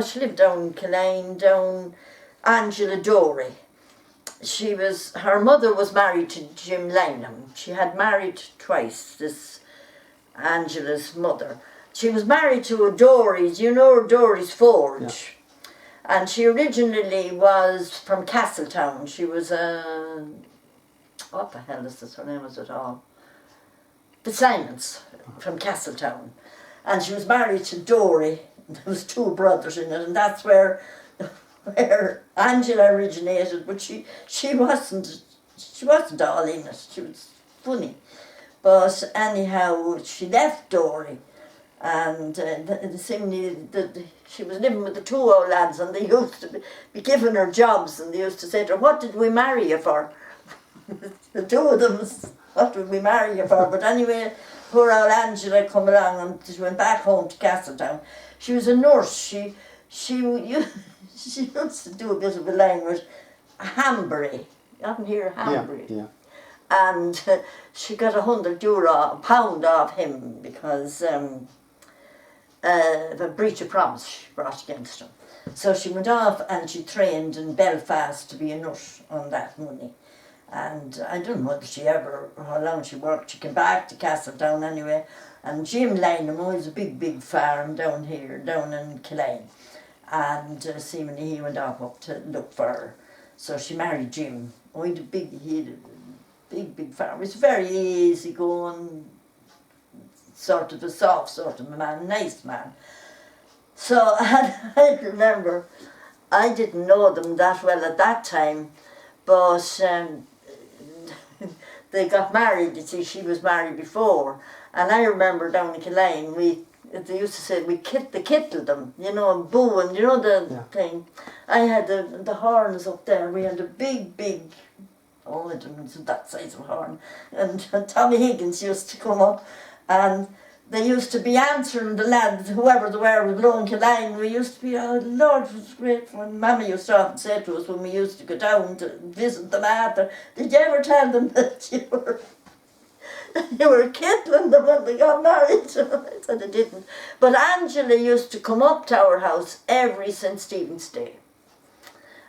she lived down in Killane, down Angela Dory. Her mother was married to Jim Lanham. She had married twice, this Angela's mother. She was married to a Dory's, you know Dory's Forge. Yeah. And she originally was from Castletown. She was what the hell is this, her name was at all? The Simons from Castletown. And she was married to Dory. There was two brothers in it, and that's where Angela originated, but she wasn't all in it. She was funny. But anyhow, she left Dory, and she was living with the two old lads, and they used to be giving her jobs, and they used to say to her, "What did we marry you for?" The two of them, "What did we marry you for?" But anyway, poor old Angela come along, and she went back home to Castletown. She was a nurse. She used to do a bit of a language, Hambury. You often hear Hambury. Yeah. And she got £100, £1 off him because of a breach of promise she brought against him. So she went off and she trained in Belfast to be a nurse on that money. And I don't know how long she worked. She came back to Castletown anyway. And Jim Lanham was a big farm down here, down in Killane. And seemingly he went off up to look for her. So she married Jim. He had a big farm. He was very easy going, sort of a soft sort of a man, nice man. So I remember, I didn't know them that well at that time, but they got married. You see, she was married before. And I remember down in Killane, they used to say they kittled them, and booing, the thing. I had the horns up there. We had a big, I don't know, that size of horn. And Tommy Higgins used to come up, and they used to be answering the lads, whoever they were, with blowing Killane. We used to be, oh Lord, it was great fun. Mammy used to often say to us when we used to go down to visit them after, "Did you ever tell them that you were kittling them when they got married?" I said I didn't. But Angela used to come up to our house every St. Stephen's Day.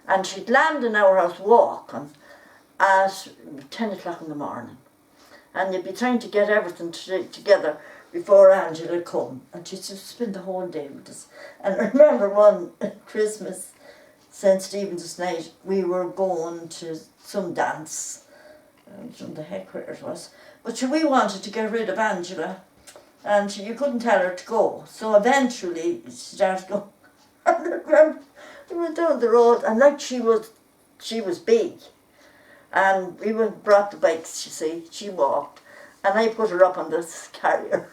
And she'd land in our house walking at 10 o'clock in the morning. And you'd be trying to get everything together before Angela come. And she'd just spend the whole day with us. And I remember one Christmas, St. Stephen's night, we were going to some dance. I don't know the heck where it was. But we wanted to get rid of Angela, and you couldn't tell her to go. So eventually she started going. I remember we went down the road, and like she was big, and we brought the bikes. You see, she walked, and I put her up on this carrier,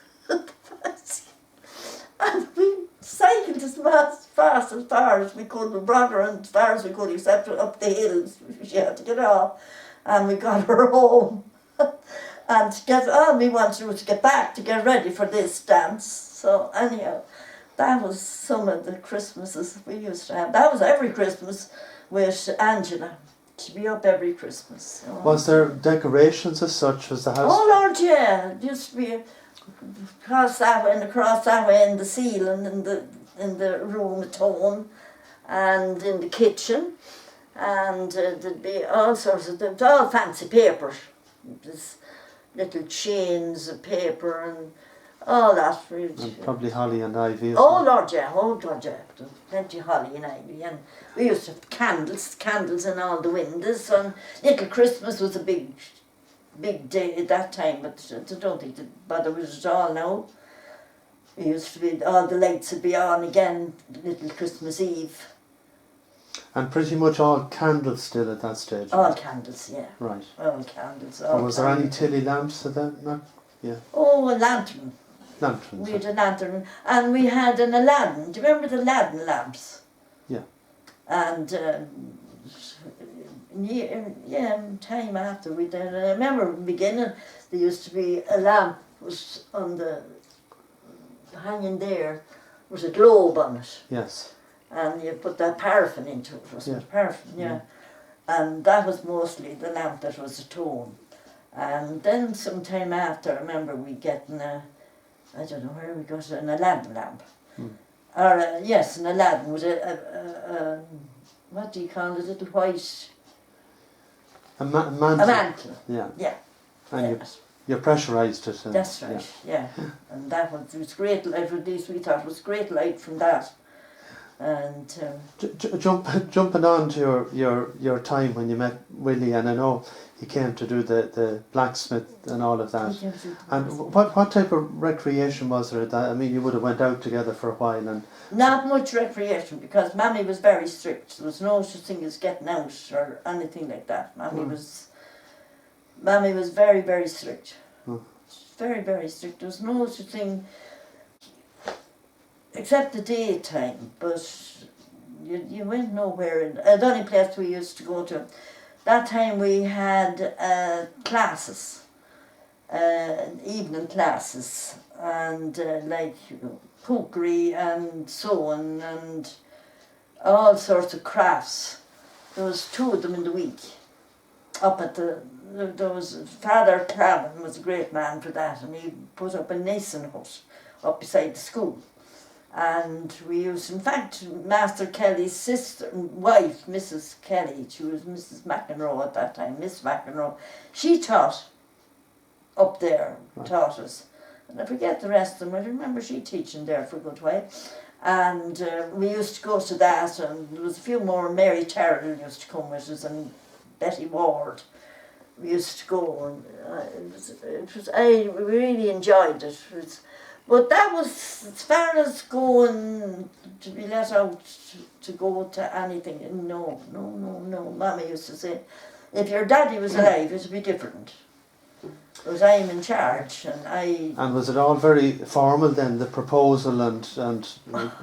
and we cycled as fast as far as we could. We brought her as far as we could, except up the hills. She had to get off, and we got her home. And all we wanted was to get back to get ready for this dance. So anyhow, that was some of the Christmases we used to have. That was every Christmas with Angela. She'd be up every Christmas. Was there decorations as such? Was the house? Oh Lord, yeah. It used to be across that way and across that way in the ceiling, in the room at home, and in the kitchen. And there'd be all sorts of things, all fancy paper. This little chains of paper and all that. And probably holly and ivy. Oh Lord, yeah. Oh God, yeah. Plenty of holly and ivy. And we used to have candles in all the windows. And Little Christmas was a big day at that time, but I don't think they bother with it all now. It used to be, all the lights would be on again, Little Christmas Eve. And pretty much all candles still at that stage. All candles, yeah. Right. All candles. And was there any tilly lamps at that? No? Yeah. Oh, a lantern. Lanterns. We had a lantern, and we had an Aladdin. Do you remember the Aladdin lamps? Yeah. And time after we did. I remember in the beginning there used to be a lamp was on the hanging there. There was a globe on it, Yes. and you put that paraffin into it. Wasn't it paraffin? Yeah. And that was mostly the lamp that was a tone. And then some time after, I remember we getting I don't know where we got an Aladdin lamp. Or yes, an Aladdin was a what do you call it? A little white. A mantle. A mantle. Yeah. Yeah. And you pressurised it. And, that's right. Yeah. And that was, it was great light. At least we thought it was great light from that. And jumping on to your time when you met Willie, and I know he came to do the blacksmith and all of that. And what type of recreation was there at that? I mean, you would have went out together for a while and. Not much recreation because Mammy was very strict. There was no such thing as getting out or anything like that. Mammy was very, very strict. Very, very strict. There was no such thing except the daytime, but you went nowhere. The only place we used to go to, that time we had classes, evening classes, and like cookery and sewing and all sorts of crafts. There was 2 of them in the week. Up at there was Father Clavin was a great man for that, and he put up a Nason hut up beside the school. And we used, in fact, Master Kelly's sister, wife, Mrs. Kelly, she was Mrs. McEnroe at that time, Miss McEnroe, she taught up there, taught us. And I forget the rest of them, I remember she teaching there for a good while. And we used to go to that, and there was a few more. Mary Terrell used to come with us, and Betty Ward. We used to go, and I really enjoyed it. But that was, as far as going to be let out to go to anything, no. Mama used to say, if your daddy was alive, it would be different. Because I'm in charge, and I... And was it all very formal then, the proposal and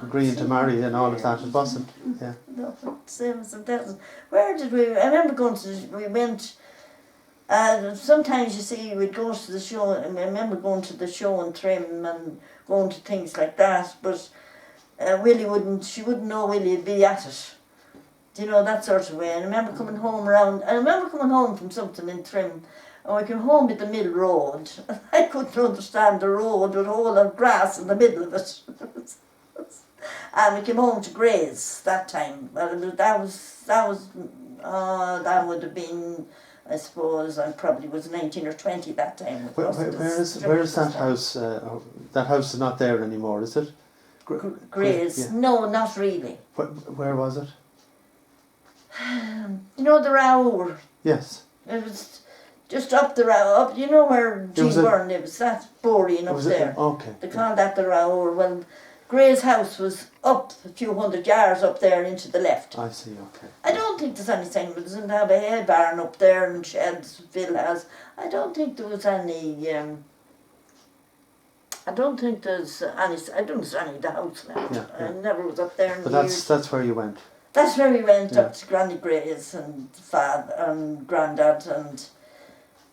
agreeing to marry and all of that? It wasn't, yeah. No, same as it doesn't. Where did we... I remember going to... We went... sometimes, you see, we'd go to the show, and I remember going to the show in Trim and going to things like that, but Willie she wouldn't know Willie would be at it. Do you know, that sort of way. And I remember coming home from something in Trim, and we came home to the middle road. I couldn't understand the road with all the grass in the middle of it. And we came home to Grays that time. Well, that would have been, I suppose, I probably was 19 or 20 that time. Where is that house? That house is not there anymore, is it? Grays? Yeah. No, not really. Where was it? You know the Raour? Yes. It was just up the Raour. You know where Jean Byrne lives? That's Borean up there. Okay. They call that the Raour. Well, Gray's house was up a few hundred yards up there into the left. I see, okay. I don't think there's anything. It doesn't have a hay barn up there and sheds, villas. I don't think there was any... I don't think there's any of the house left. Yeah. I never was up there in But years. that's where you went? That's where we went, up to Granny Gray's and Father and Grandad, and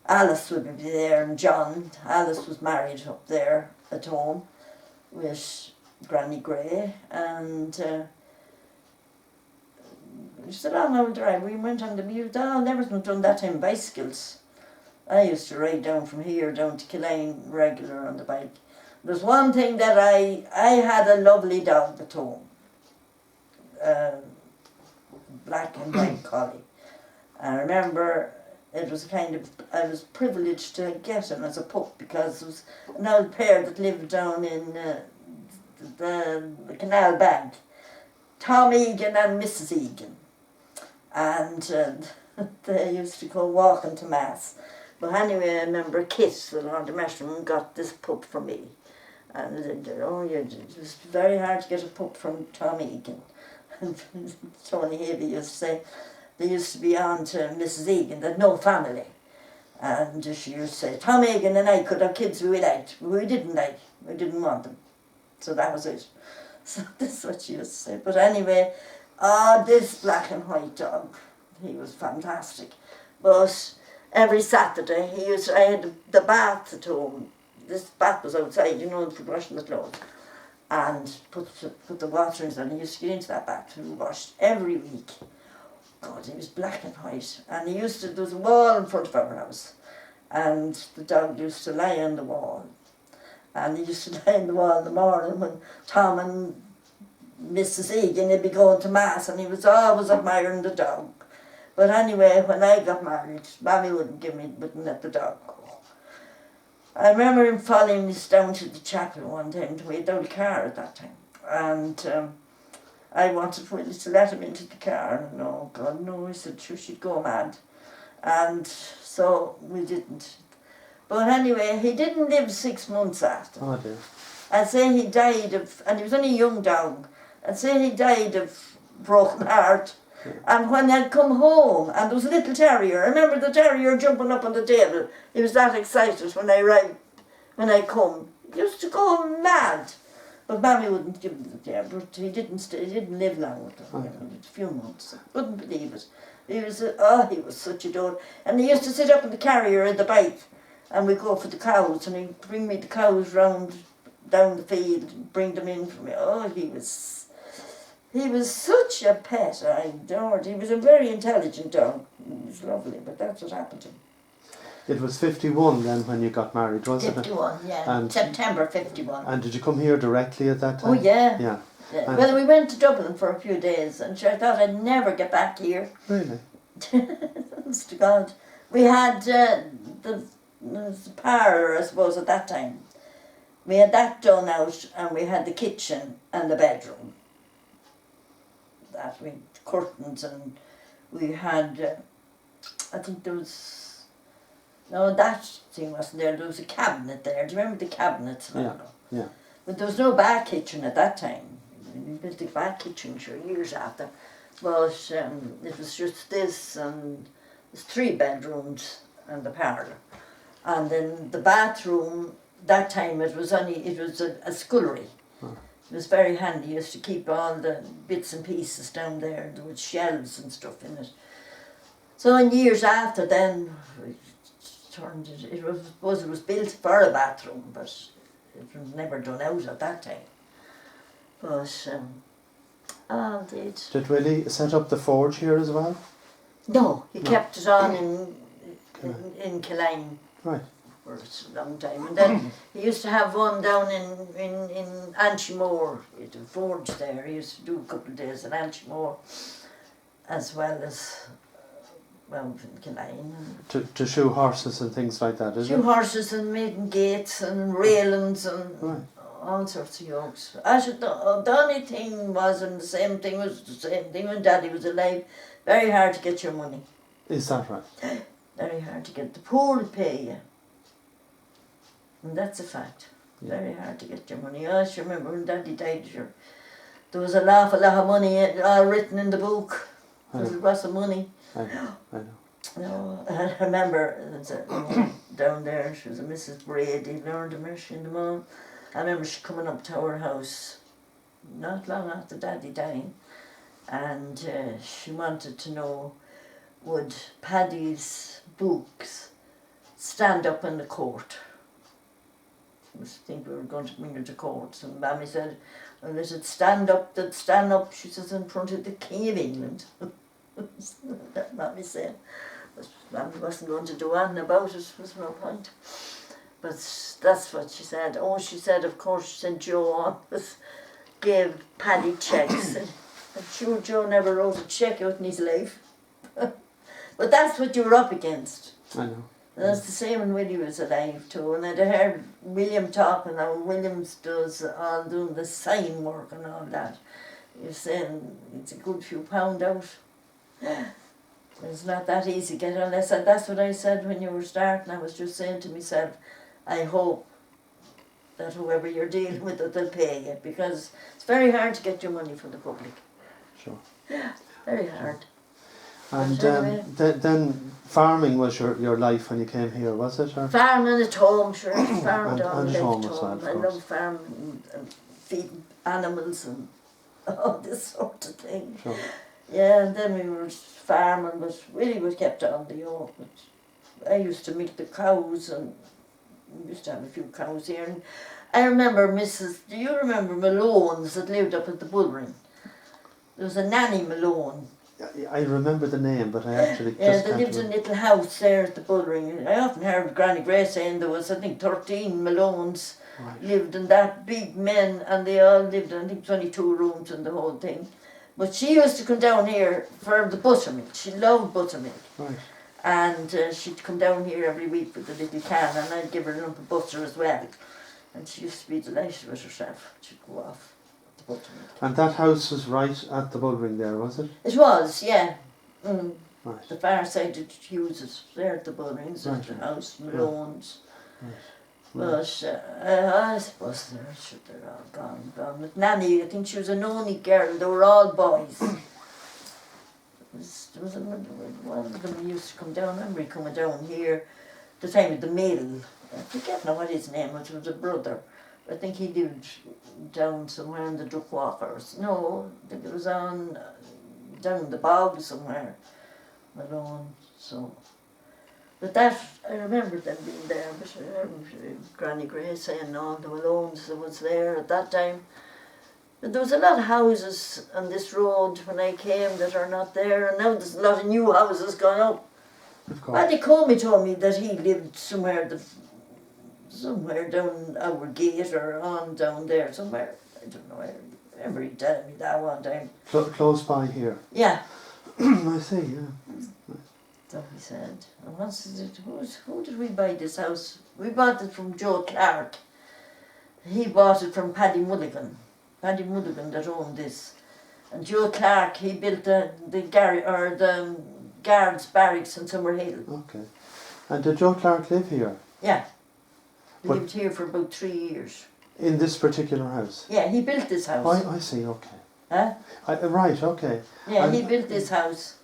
Alice would be there, and John. Alice was married up there at home with Granny Gray, and we said, oh no, drive. We went on the mute. Oh, never done that time bicycles. I used to ride down from here down to Killane regular on the bike. There's one thing that I had a lovely dog at home, black and white collie. I remember it was I was privileged to get him as a pup because there was an old pair that lived down in the Canal Bank, Tom Egan and Mrs. Egan, and they used to go walking to Mass. But anyway, I remember Kit, the Lord of Mashroom, got this pup for me. And it was very hard to get a pup from Tom Egan. And Tony Havey used to say, they used to be on to Mrs. Egan, that no family. And she used to say, Tom Egan and I could have kids we liked, but we didn't like, we didn't want them. So that was it. So this is what she used to say. But anyway, this black and white dog, he was fantastic. But every Saturday, I had the bath at home. This bath was outside, you know, for washing the clothes. And put the water in, and he used to get into that bath and washed every week. God, he was black and white. And there was a wall in front of our house. And the dog used to lie on the wall. And he used to lie on the wall in the morning when Tom and Mrs. Egan would be going to Mass, and he was always admiring the dog. But anyway, when I got married, Mammy wouldn't let the dog go. I remember him following us down to the chapel one time. We had a car at that time. And I wanted Willie to let him into the car. And no, God, no, I said, sure, she'd go mad. And so we didn't. But anyway, he didn't live 6 months after. Oh dear. I'd say he died of, and he was only a young dog, I'd say he died of broken heart. Yeah. And when I'd come home, and there was a little terrier, I remember the terrier jumping up on the table. He was that excited when I come. He used to go mad. But Mammy wouldn't give him the terrier, but he didn't live long with them. Okay. A few months. I couldn't believe it. He was such a dog. And he used to sit up in the carrier in the bike, and we'd go for the cows, and he'd bring me the cows round down the field and bring them in for me. Oh, he was such a pet. I adored. He was a very intelligent dog. He was lovely, but that's what happened to him. It was 51 then when you got married, wasn't 51, it? yeah. And September 51. And did you come here directly at that time? Oh, yeah. Yeah. Yeah. Well, we went to Dublin for a few days, and I thought I'd never get back here. Really? Honest to God. We had the parlour, I suppose, at that time. We had that done out, and we had the kitchen and the bedroom. That, we had curtains, and we had, I think there was, no, that thing wasn't there. There was a cabinet there. Do you remember the cabinets? Yeah, yeah. But there was no back kitchen at that time. We built the back kitchen, sure, years after. But it was just this, and there's 3 bedrooms and the parlour. And then the bathroom, that time it was a scullery. Huh. It was very handy. You used to keep all the bits and pieces down there. There was shelves and stuff in it. So in years after then, we turned it. It was built for a bathroom, but it was never done out at that time. But indeed. Did Willie set up the forge here as well? No, he No. kept it on in Killeen. Right. For a long time, and then he used to have one down in Anchimore. He had a forge there. He used to do a couple of days in Anchimore, as well as in Killeen. To shoe horses and things like that, is it? Shoe horses and maiden gates and railings and Right. all sorts of yokes. The only thing was, and the same thing when Daddy was alive, very hard to get your money. Is that right? Very hard to get. The poor would pay you. And that's a fact. Yeah. Very hard to get your money. I just remember when Daddy died, there was a lot of money all written in the book. Because it was some money. I know. No, I remember there's a woman down there, she was a Mrs. Brady, learned to mercy in the mall. I remember she coming up to our house not long after Daddy dying, and she wanted to know, would Paddy's books stand up in the court? I think we were going to bring her to court, and Mammy said, well, let it stand up, she says, in front of the King of England. That Mammy said. But Mammy wasn't going to do anything about it, was no point. But that's what she said. Oh, she said, of course, she said Joe always gave Paddy checks. And sure, Joe never wrote a check out in his life. But that's what you were up against. I know. And that's the same when Willie was alive too. And I'd heard William talking how Williams does all doing the sign work and all that. You're saying it's a good few pound out. It's not that easy to get unless that's what I said when you were starting. I was just saying to myself, I hope that whoever you're dealing with, that they'll pay you, because it's very hard to get your money from the public. Sure. Very hard. And But anyway. then farming was your life when you came here, was it? Or? Farming at home, sure. Farmed all and at lived home as well, of I course. love farming and feeding animals and all this sort of thing. Sure. Yeah, and then we were farming, but really we kept on the old. I used to milk the cows, and we used to have a few cows here. And I remember do you remember Malone's that lived up at the Bullring? There was a Nanny Malone. I remember the name, but I actually Yeah, just they can't lived in a remember. little house there at the Bullring. I often heard Granny Gray saying there was, I think, 13 Malones Right. lived in that, big men, and they all lived in, I think, 22 rooms and the whole thing. But she used to come down here for the buttermilk. She loved buttermilk. Right. And she'd come down here every week with a little can, and I'd give her a lump of butter as well. And she used to be delighted with herself. She'd go off the buttermilk. And that house was right at the Bullring there, was it? It was, yeah. Mm. Right. The far side of Hughes is there at the Bullrings, Right. at the house, Malone's. Right. But I suppose they're all gone. But Nanny, I think she was an only girl. They were all boys. There was one of them who used to come down. I remember he coming down here the time of the mill. I forget now what his name was. It was a brother. I think he lived down somewhere in the Duckwalkers. No, I think it was on down the bog somewhere. Malone. So, but that I remember them being there. But I remember Granny Gray saying all the Malones that was there at that time. But there was a lot of houses on this road when I came that are not there, and now there's a lot of new houses gone up. Of course. Paddy Comey told me that he lived somewhere down our gate or on down there somewhere. I don't know. I remember he telling me that one time. Close by here. Yeah. I see, yeah. So he said. And who did we buy this house? We bought it from Joe Clark. He bought it from Paddy Mulligan. Paddy Mulligan that owned this. And Joe Clark, he built the guards barracks in Summerhill. Okay. And did Joe Clark live here? Yeah. He But- lived here for about 3 years. In this particular house? Yeah, he built this house. Oh, I see, okay. Huh? Right, okay. Yeah, he And- built this house.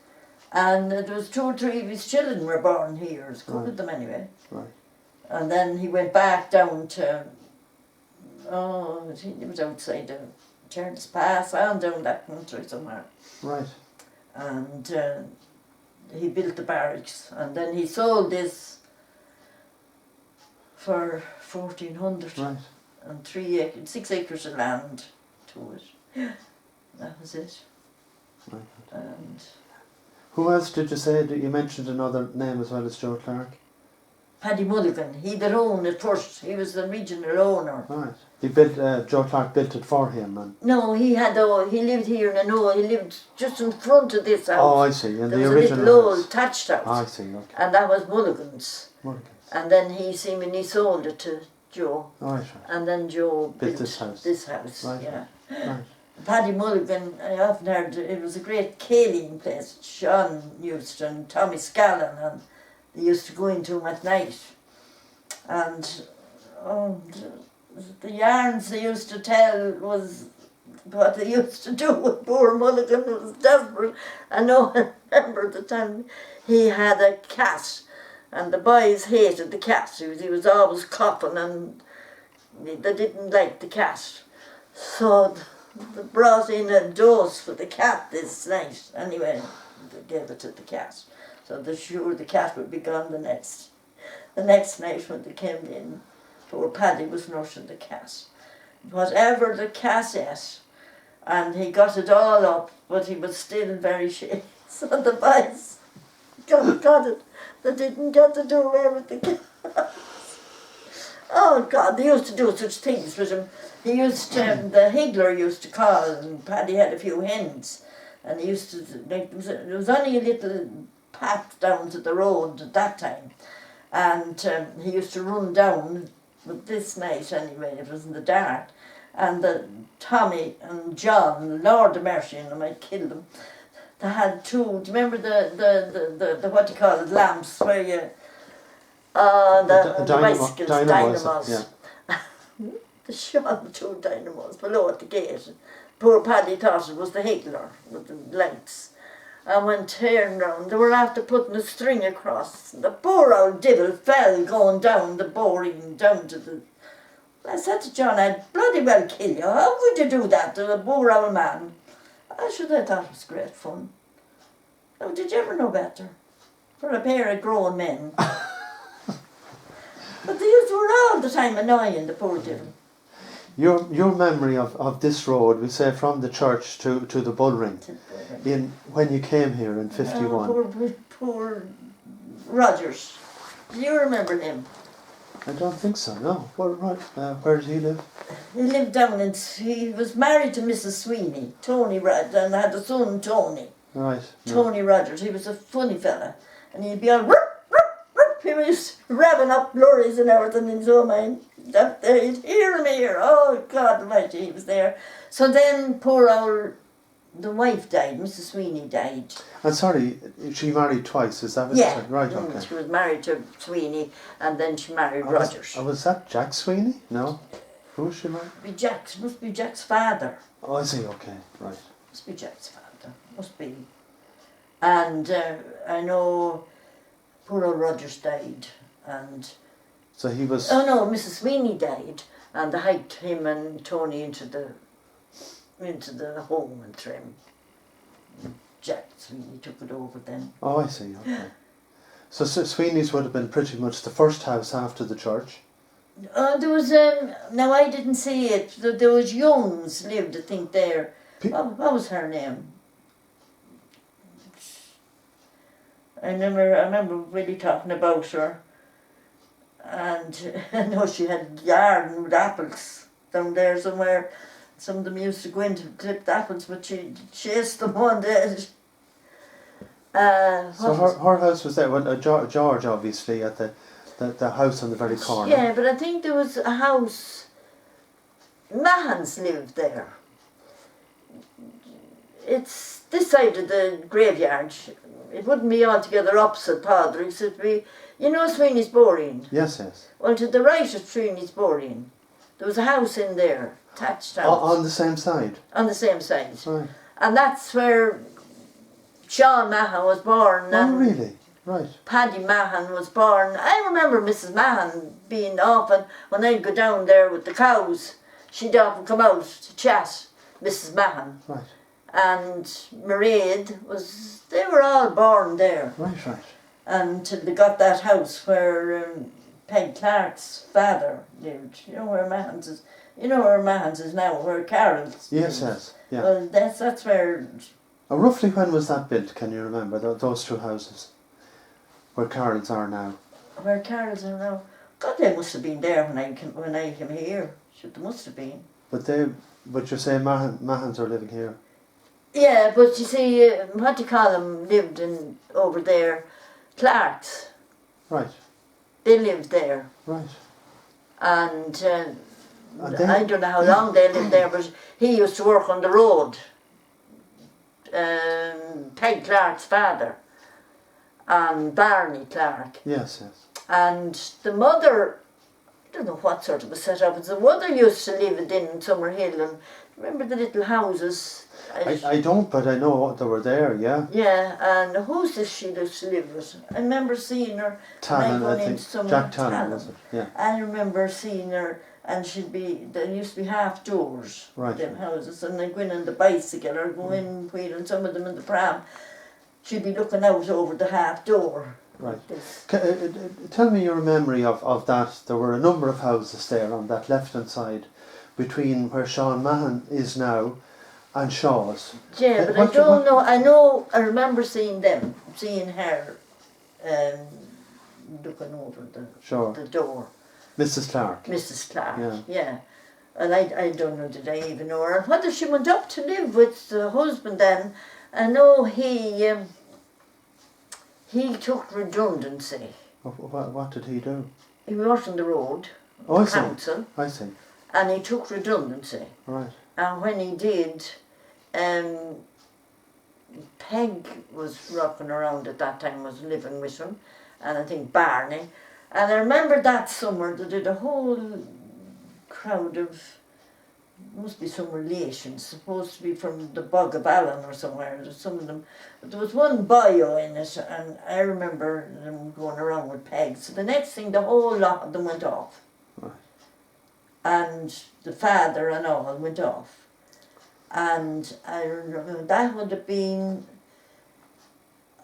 And there was 2 or 3 of his children were born here, a couple Right. of them anyway. Right. And then he went back down to, he was outside the Charles Pass, on down that country somewhere. Right. And he built the barracks. And then he sold this for 1,400 Right. and 6 acres of land to it. That was it. Right. And Who else did you say? You mentioned another name as well as Joe Clark? Paddy Mulligan, he that owned it first. He was the regional owner. Right. He built. Joe Clark built it for him, and. No, he lived here in he lived just in front of this house. Oh, I see. In There the was a original little house. old thatched house. I see. Okay. And that was Mulligan's. Mulligan's. And then he sold it to Joe. Right. Right. And then Joe Built this house. This house, Right. yeah. Right. Paddy Mulligan, I often heard it was a great kaolin place. Sean used to, and Tommy Scallon, and they used to go into him at night. And the yarns they used to tell was what they used to do with poor Mulligan. It was desperate. I know, I remember the time he had a cat, and the boys hated the cat. He was always coughing, and they didn't like the cat. So they brought in a dose for the cat this night. Anyway, they gave it to the cat. So they're sure the cat would be gone the next night when they came in. Poor Paddy was nursing the cat. Whatever the cat ate, and he got it all up, but he was still very shaky. So the boys got it. They didn't get to do away with the cat. Oh God, they used to do such things with him. He used to, the higgler used to call, and Paddy had a few hens, and he used to, like, there was only a little path down to the road at that time, and he used to run down, but this night anyway, it was in the dark, and Tommy and John, Lord of mercy, and I might kill them, they had 2, do you remember the what do you call it, lamps, where you, the bicycles, dynamos. Yeah. They shone 2 dynamos below at the gate, poor Paddy thought it was the Hitler with the lights. And went tearing round. They were after putting a string across. The poor old devil fell going down the boring down to the... I said to John, I'd bloody well kill you. How could you do that to a poor old man? I thought it was great fun. Oh, did you ever know better? For a pair of grown men. But they were all the time annoying, the poor devil. Your memory of this road, we say from the church to the Bullring, in when you came here in 51. Poor Rogers. Do you remember him? I don't think so, no. Where did he live? He lived down in... He was married to Mrs. Sweeney, Tony Rogers, and had a son, Tony. Right. Tony Rogers. He was a funny fella. And he'd be all... Rup, rup, rup. He was revving up lorries and everything in his own mind. He'd hear him here. Oh, God almighty, he was there. So then poor old... The wife died, Mrs. Sweeney died. I'm sorry, she married twice, is that what Yeah. you said? Right, okay. She was married to Sweeney and then she married Rogers. Was that Jack Sweeney? No? Who was she married? Must be Jack's father. Oh, I see, okay, right. Must be Jack's father. Must be. And I know poor old Rogers died and... So he was... Oh no, Mrs. Sweeney died and they hiked him and Tony into the home and trim. Jack Sweeney took it over then. Oh, I see, okay. So Sweeney's would have been pretty much the first house after the church. There was, now I didn't see it, there was Young's lived I think there. What was her name? I remember really talking about her. And I know she had a garden with apples down there somewhere. Some of them used to go in to clip the apples, but she chased them one day. So her house was there, well, George obviously at the house on the very corner. Yeah, but I think there was a house, Mahans lived there. It's this side of the graveyard. It wouldn't be altogether opposite Padraig's, it'd be, you know Sweeney's Boring? Yes, yes. Well, to the right of Sweeney's Boring, there was a house in there, attached house. On the same side? On the same side. Right. And that's where Sean Mahan was born. Oh, And really? Right. Paddy Mahan was born. I remember Mrs. Mahan being often, when I'd go down there with the cows, she'd often come out to chat, Mrs. Mahan. Right. And Mairead was, they were all born there. Right, right. Until they got that house where Peg Clark's father lived. You know where Mahans is? You know where Mahans is now, where Carol's Yes, lived. yes, yeah. Well, that's where... Roughly when was that built, can you remember, those two houses? Where Carol's are now? Where Carol's are now. God, they must have been there when I came here. Sure, they must have been. But you're saying Mahans are living here? Yeah, but you see, what do you call them, lived over there. Clark's. Right. They lived there. Right. And I don't know how long they lived there, but he used to work on the road. Peg Clark's father. And Barney Clark. Yes, yes. And the mother, I don't know what sort of a setup, but the mother used to live in Summerhill, and remember the little houses? I don't, but I know they were there, yeah. Yeah, and who's this she used to live with? I remember seeing her. Talon, I think. Jack Talon, was it? Yeah. I remember seeing her, and there used to be half doors, right, them houses, and they'd go in on the bicycle or go in wheeling some of them in the pram. She'd be looking out over the half door. Right. Like tell me your memory of that. There were a number of houses there on that left-hand side between where Sean Mahan is now and Shaw's. Yeah, but I don't know. I remember seeing her looking over the door. Mrs. Clark. Mrs. Clark, yeah. And I don't know, did I even know her? And whether she went up to live with the husband then, I know he took redundancy. What did he do? He worked on the road, council. I see. And he took redundancy. Right. And when he did, Peg was rocking around at that time, was living with him, and I think Barney. And I remember that summer they did a whole crowd of must be some relations, supposed to be from the Bog of Allen or somewhere. There's some of them. But there was one bio in it, and I remember them going around with pegs. So the next thing, the whole lot of them went off. Right. And the father and all went off. And I remember that would have been,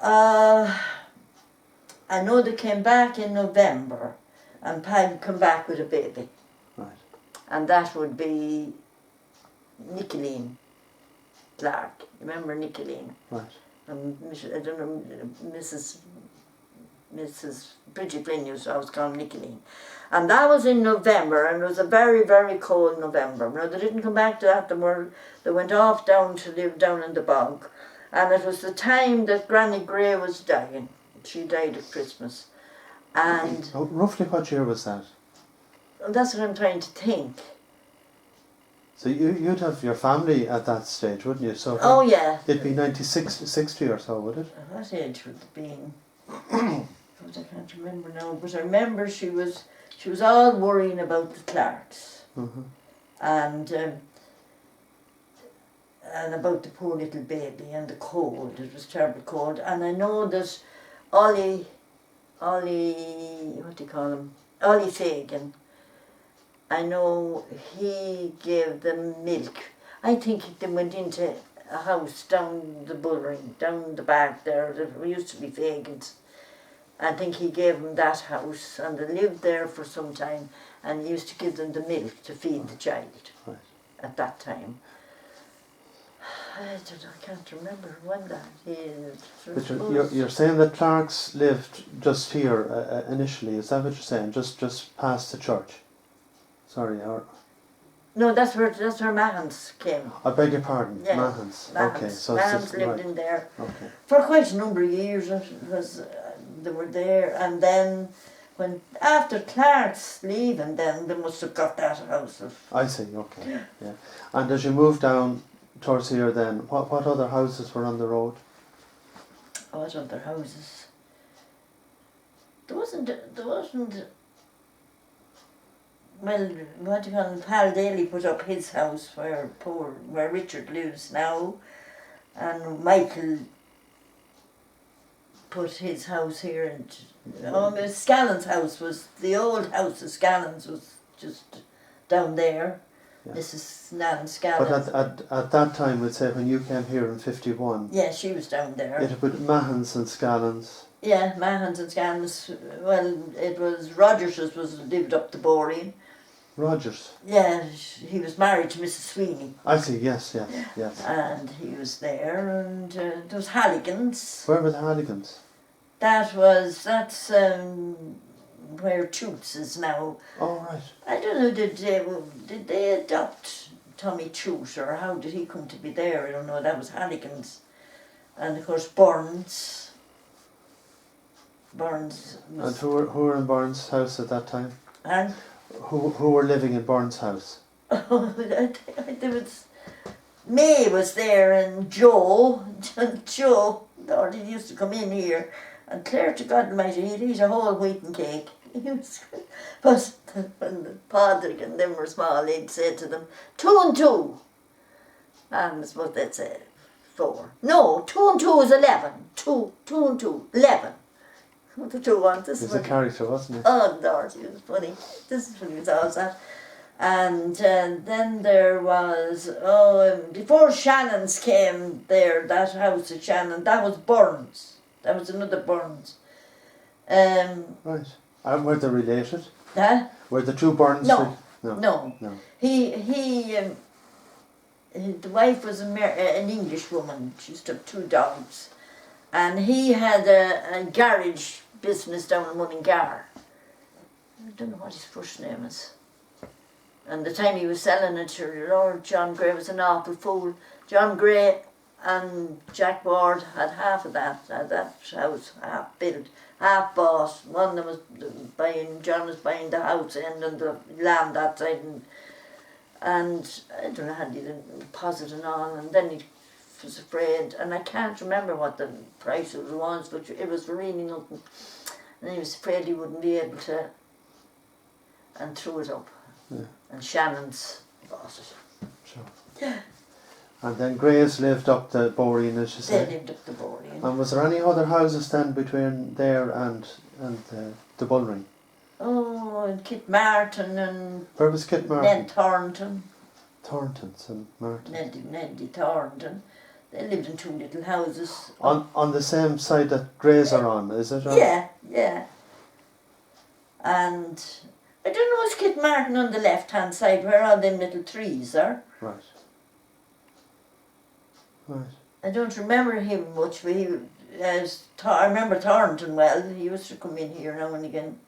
I know they came back in November, and Peg come back with a baby. Right. And that would be Nicoline Clark. Remember Nicoline? Right. And I don't know, Mrs. Bridget Flynn used to always call him Nicoline. And that was in November, and it was a very, very cold November. Now, they didn't come back to that, they went off down to live down in the bog. And it was the time that Granny Gray was dying. She died at Christmas. And Roughly what year was that? that's what I'm trying to think. So you'd have your family at that stage, wouldn't you? So Oh, yeah. it'd be 96, 60 or so, would it? What age would it have been? God, I can't remember now, but I remember she was all worrying about the Clarks. Mm-hmm. And about the poor little baby and the cold. It was terribly cold. And I know that Ollie, what do you call him? Ollie Fagan. I know he gave them milk. I think they went into a house down the Bullring, down the back there. There used to be Fagans. I think he gave them that house, and they lived there for some time, and he used to give them the milk to feed the child. Right. At that time. I can't remember when that is. But you're saying that Clark's lived just here initially, is that what you're saying? Just past the church? Sorry, or... No, that's where Mahans came. I beg your pardon, Yeah, Mahans. Mahans. Okay, so Mahans it's lived right. in there Okay. for quite a number of years. It was, they were there, and then when after Clark's leaving, then they must have got that house. I see, okay. Yeah. And as you move down towards here then, what other houses were on the road? What other houses? There wasn't. Well, what do you call him? Pal Daly put up his house where Richard lives now, and put his house here, and Scallon's house was, the old house of Scallon's was just down there. Yeah. Mrs. Nan Scallon. But at that time, we'd say when you came here in 51, Yeah, she was down there. it would Mahans and Scallons. Yeah, Mahans and Scallon's. Well, it was Rogers's lived up the Boring. Rogers. Yeah, he was married to Mrs. Sweeney. I see, yes. And he was there, and there was Halligan's. Where were the Halligans? That's where Toots is now. Oh, right. I don't know, did they adopt Tommy Toot, or how did he come to be there? I don't know, that was Halligan's. And of course Burns. Burns was... And who were in Burns' house at that time? And Who were living in Burns' house? there was... May was there, and Joe, Lord, he used to come in here, and Claire, to God Almighty, he'd eat a whole wheaten cake. But when Padraig and them were small, he'd say to them, 2 and 2. And that's what they'd say, 4. No, 2 and 2 is 11. 2 and 2, 11. What the 2 ones? He was a character, wasn't he? Oh, Lord, he was funny. This is when he was all that. And then there was, before Shannon's came there, that house of Shannon, that was Burns. That was another Burns. Right. And were they related? Huh? Were the 2 Burns? No. No. The wife was an English woman. She used to have 2 dogs. And he had a garage business down in Mullingar. I don't know what his first name is. And the time he was selling it to Lord John Gray was an awful fool. John Gray and Jack Ward had half of that house, half built, half bought. One of them was buying, John was buying the house end and the land that side, and I don't know how he did deposit and all, and then he was afraid, and I can't remember what the price of it was, but it was really nothing. And he was afraid he wouldn't be able to, and threw it up. Yeah. And Shannon's bought it. Sure. And then Grays lived up the Boreen, as you They say. lived up the Boreen. And was there any other houses then between there and the Bullring? Oh, and Kit Martin and Where was Kit Martin? Ned Thornton. Thorntons and Martin. Neddy Thornton. They lived in two little houses. On the same side that Grays are on, is it? Or? Yeah. And I don't know, is Kit Martin on the left hand side where all them little trees are? Right. Right. I don't remember him much, but I remember Thornton well. He used to come in here now and again.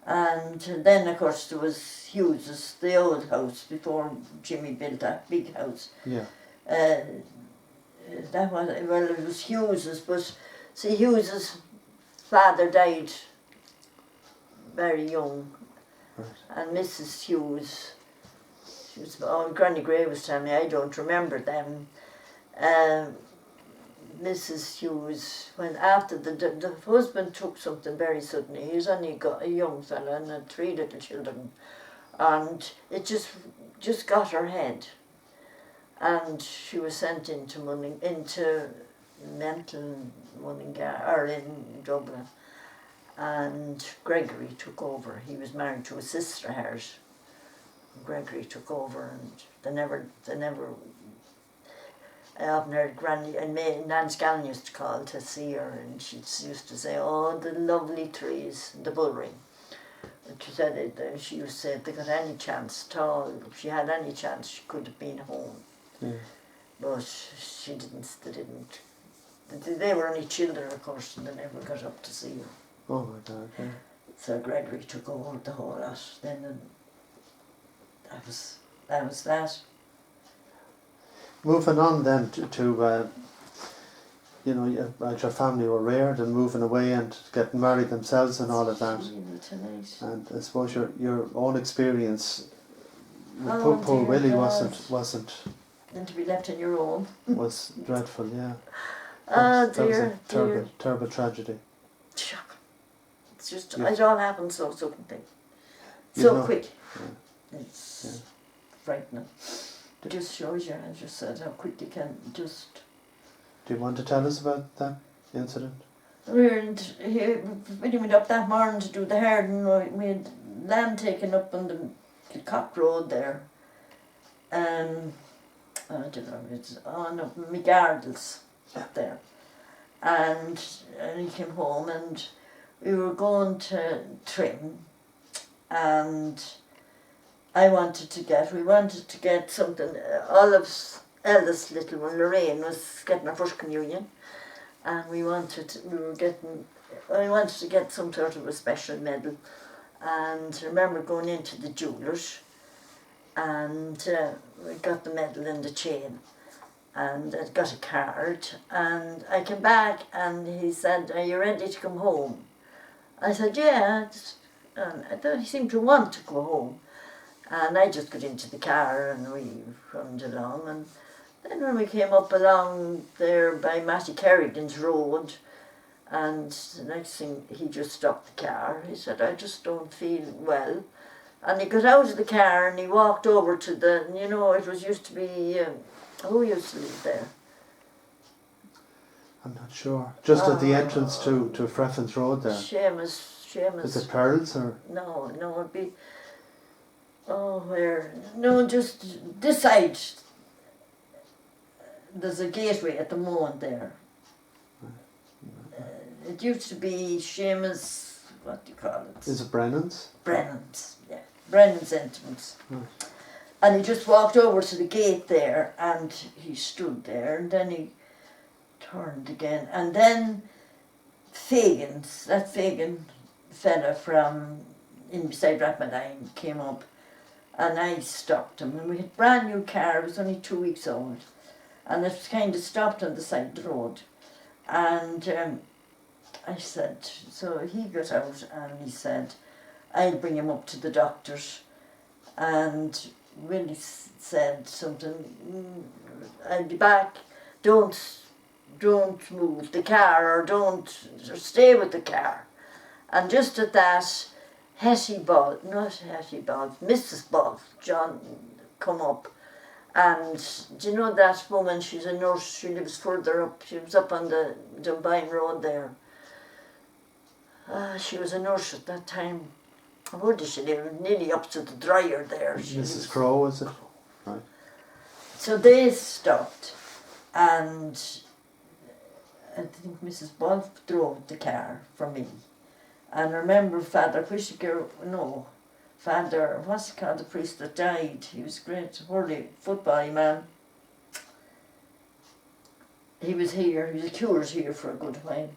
And then, of course, there was Hughes's, the old house before Jimmy built that big house. Yeah. It was Hughes's, but see, Hughes's father died very young, Right. and Mrs. Hughes, Granny Gray was telling me, I don't remember them. Mrs. Hughes, when after the husband took something very suddenly, he was only got a young fella and had 3 little children, and it just got her head, and she was sent into mental Mullingar, or in Dublin, and Gregory took over. He was married to a sister of hers. Gregory took over, and they never. I often heard Granny and Nan Scallon used to call to see her, and she used to say, "Oh, the lovely trees, the Bullring." And she said she used to say if they got any chance at all, if she had any chance, she could have been home. Yeah. But she didn't. They didn't. They were only children, of course, and they never got up to see her. Oh my God. Yeah. So Gregory took over the whole lot then, and that was that. Moving on then to you know, as your family were reared and moving away and getting married themselves and all of that. Tonight. And I suppose your own experience with Oh, poor dear Willie God. wasn't And to be left on your own. was dreadful, yeah. Oh That was a dear. terrible tragedy. Shock. It's just, Yeah. it all happened so suddenly. You So know- quick. Yeah. It's frightening. Just shows you, as you said, how quick you can just... Do you want to tell us about that incident? We went up that morning to do the herding. We had land taken up on the Cock Road there. I don't know, it's on up McGardles up there. And he came home and we were going to trim, and we wanted to get something. Olive's eldest little one, Lorraine, was getting her first communion, and I wanted to get some sort of a special medal. And I remember going into the jewellers, and we got the medal and the chain, and I got a card, and I came back and he said, "Are you ready to come home?" I said, "Yeah." And I thought he seemed to want to go home. And I just got into the car and we rummed along, and then when we came up along there by Matty Kerrigan's road, and the next thing he just stopped the car. He said, "I just don't feel well." And he got out of the car and he walked over to it was used to be, who used to live there? I'm not sure. Just at the entrance to Freffens Road there. Seamus. Is it Pearls or? No, it'd be, where? No, just this side. There's a gateway at the moment there. It used to be Seamus, what do you call it? Is it Brennan's? Brennan's, yeah. Brennan's entrance. Right. And he just walked over to the gate there and he stood there, and then he turned again. And then that Fagan fella from in beside Rathmadine came up, and I stopped him. And we had a brand new car, it was only 2 weeks old. And it kind of stopped on the side of the road. And I said, so he got out and he said, "I'll bring him up to the doctors." And Willie said something, "I'll be back, don't move the car, or stay with the car." And just at that, Mrs. Ball, John, come up, And do you know that woman, she's a nurse, she lives further up, she was up on the Dunbayne Road there. She was a nurse at that time. Where did she live? Nearly up to the dryer there. Mrs. Crowe, was it? Right. So they stopped, and I think Mrs. Wolf drove the car for me. And I remember Father Whittaker, Father, what's he called, the priest that died? He was a great, holy football man. He was here, he was a curate here for a good while.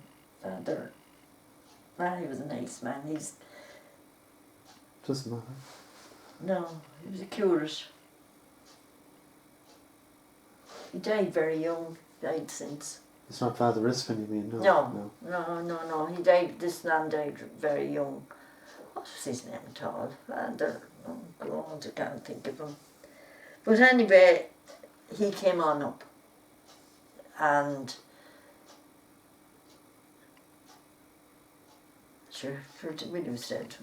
Father, he was a nice man. Doesn't matter. No, he was a curate. He died very young, died since. It's not Father Riskin, you mean? No. He died, this man died very young. What was his name at all? Father, God, I can't think of him. But anyway, he came on up. And sure, William said,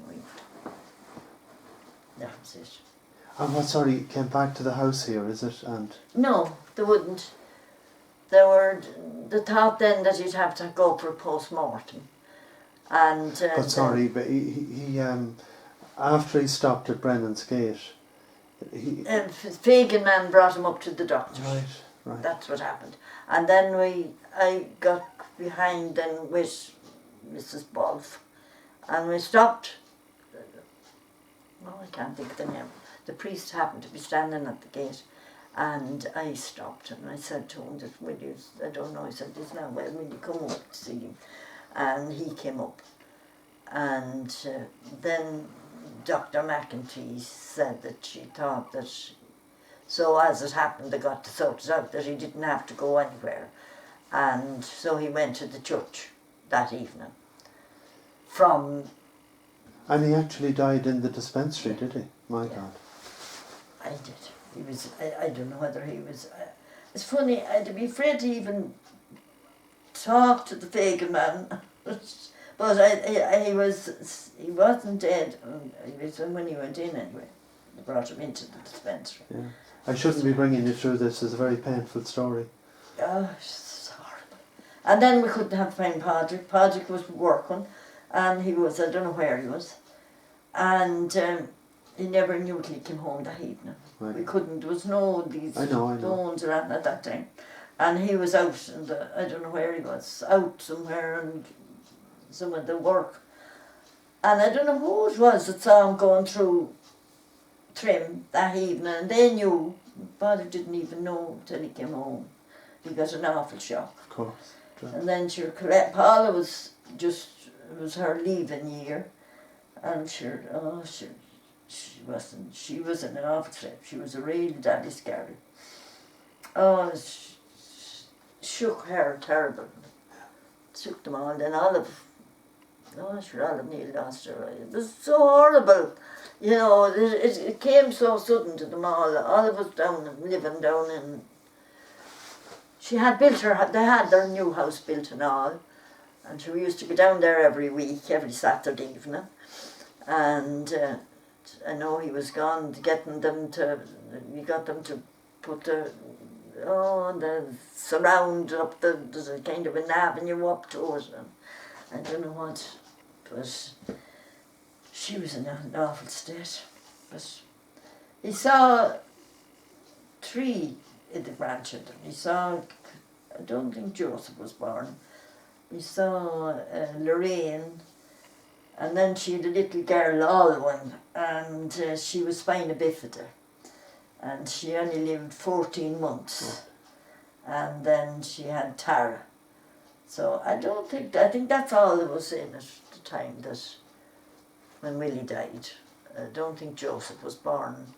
that was it. And what, sorry, came back to the house here, is it? And No, they wouldn't. They thought then that you'd have to go for a post-mortem. And but sorry, but he after he stopped at Brennan's Gate, Fagan man brought him up to the doctor. Right. That's what happened. And then I got behind then with Mrs. Wolf, and we stopped. I can't think of the name. The priest happened to be standing at the gate, and I stopped and I said to him that, I don't know, I said, "It's not well, will you come up to see him?" And he came up, and then Dr. McEntee said that she thought that, so as it happened, they got to sort it out that he didn't have to go anywhere, and so he went to the church that evening. And he actually died in the dispensary, did he? My God. I did. He was. I don't know whether he was. It's funny. I'd be afraid to even talk to the Fagan man, but he wasn't dead. He was when he went in anyway. They brought him into the dispensary. Yeah. I shouldn't be bringing you through this. It's a very painful story. Oh, it's horrible. And then we couldn't have find Padraig. Padraig was working, and he was. I don't know where he was, and. He never knew till he came home that evening. Right. We couldn't, there was no these phones around at that time. And he was out, I don't know where he was, out somewhere and some of the work. And I don't know who it was that saw him going through Trim that evening, and they knew. Father didn't even know till he came home. He got an awful shock. Of course. True. And then Paula was her leaving year, and she was in an awful trip. She was a real daddy scary. Oh, shook her terrible. Shook them all. Then Olive nearly lost her. It was so horrible. You know, it came so sudden to them all. Olive was living down in... They had their new house built and all. And we used to go down there every week, every Saturday evening. And... I know he was gone we got them to put the surround up there's a kind of an avenue up to it, and I don't know what, but she was in an awful state. But he saw 3 in the grandchildren. He saw, I don't think Joseph was born, he saw Lorraine. And then she had a little girl, Alwyn, and she was spina bifida. And she only lived 14 months. Oh. And then she had Tara. So I think that's all there was in at the time that, when Willie died. I don't think Joseph was born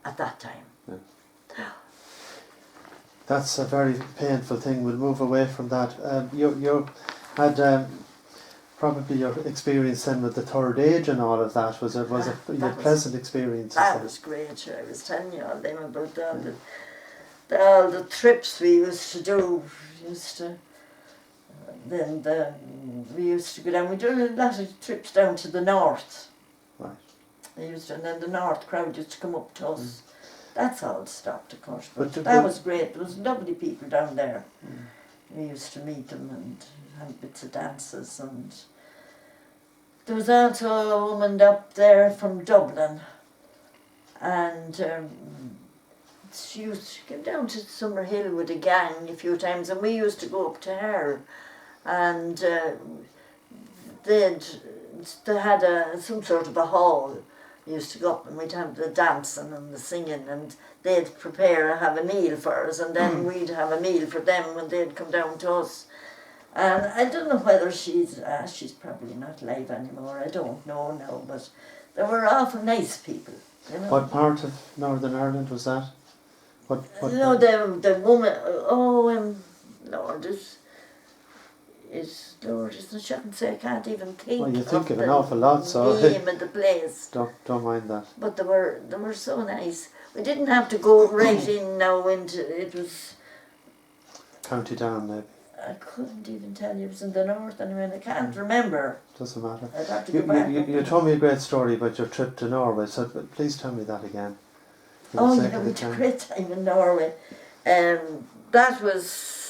at that time. Yeah. That's a very painful thing. We'll move away from that. You had... probably your experience then with the third age and all of that was a pleasant experience. That was great. I was telling you all them about all the trips we used to do. We used to go down. We did a lot of trips down to the north. Right. And then the north crowd used to come up to us. That's all stopped, of course. But But that was great. There was lovely people down there. We used to meet them and have bits of dances, and there was also a woman up there from Dublin, and she used to come down to Summerhill with a gang a few times, and we used to go up to her, and they had some sort of a hall. We used to go up and we'd have the dancing and the singing, and they'd have a meal for us, and then we'd have a meal for them when they'd come down to us. And I don't know whether she's probably not alive anymore, I don't know now, but they were awful nice people. You know? What part of Northern Ireland was that? What No, the woman, Lord, Lord, I shouldn't say, I can't even think. Well, you think of of an the awful lot, so name of the place. don't mind that. But they were so nice. We didn't have to go right in now into it was. County Down, maybe. I couldn't even tell you. It was in the north anyway, and I can't remember. Doesn't matter. I'd have to go back. You told me a great story about your trip to Norway, so please tell me that again. Oh yeah, we took a great time in Norway. That was.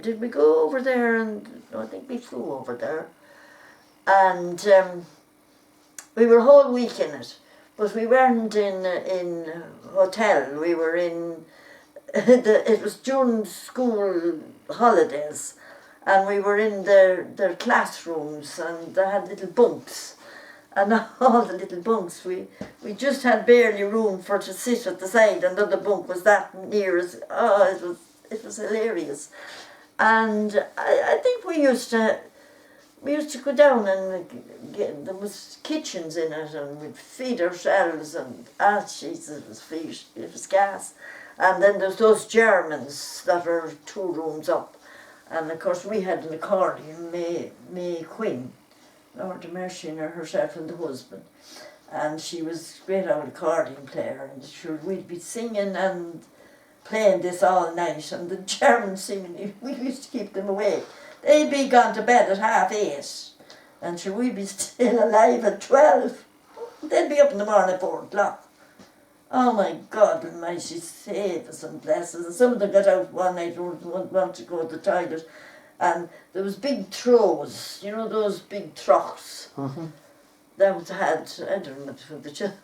Did we go over there? And no, I think we flew over there, and we were a whole week in it, but we weren't in hotel. We were in. It was during school holidays, and we were in their classrooms, and they had little bunks, and all the little bunks, we just had barely room for to sit at the side, and the other bunk was that near us. Oh, it was hilarious. And I think we used to go down, and there was kitchens in it, and we'd feed ourselves, and Jesus, it was gas. And then there's those Germans that are 2 rooms up, and of course we had an accordion, May Quinn, Lord Mercy, herself and the husband, and she was a great old accordion player, and sure we'd be singing and playing this all night, and the Germans seemingly, we used to keep them awake. They'd be gone to bed at 8:30, and sure we'd be still alive at 12. They'd be up in the morning at 4 o'clock. Oh my God almighty, save us and bless us. And some of them got out one night and wanted to go to the toilet, and there was big throws, you know, those big troughs. That was I don't know for the children,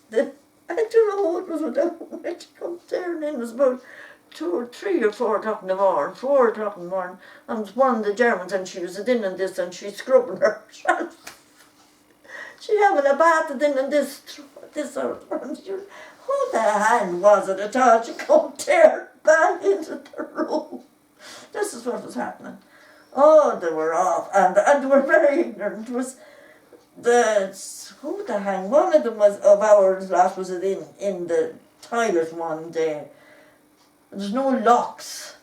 but I don't know what was without when she come tearing in. It was about 2 or 3 or 4 o'clock in the morning, 4 o'clock in the morning, and one of the Germans, and she was in and this, and she's scrubbing herself. She having a bath and then in this and she, who the hand was it at all? She come tearing back into the room. This is what was happening. Oh, they were off, and they were very ignorant. It was who the hang? One of them was of ours lot was in the toilet one day. There's no locks,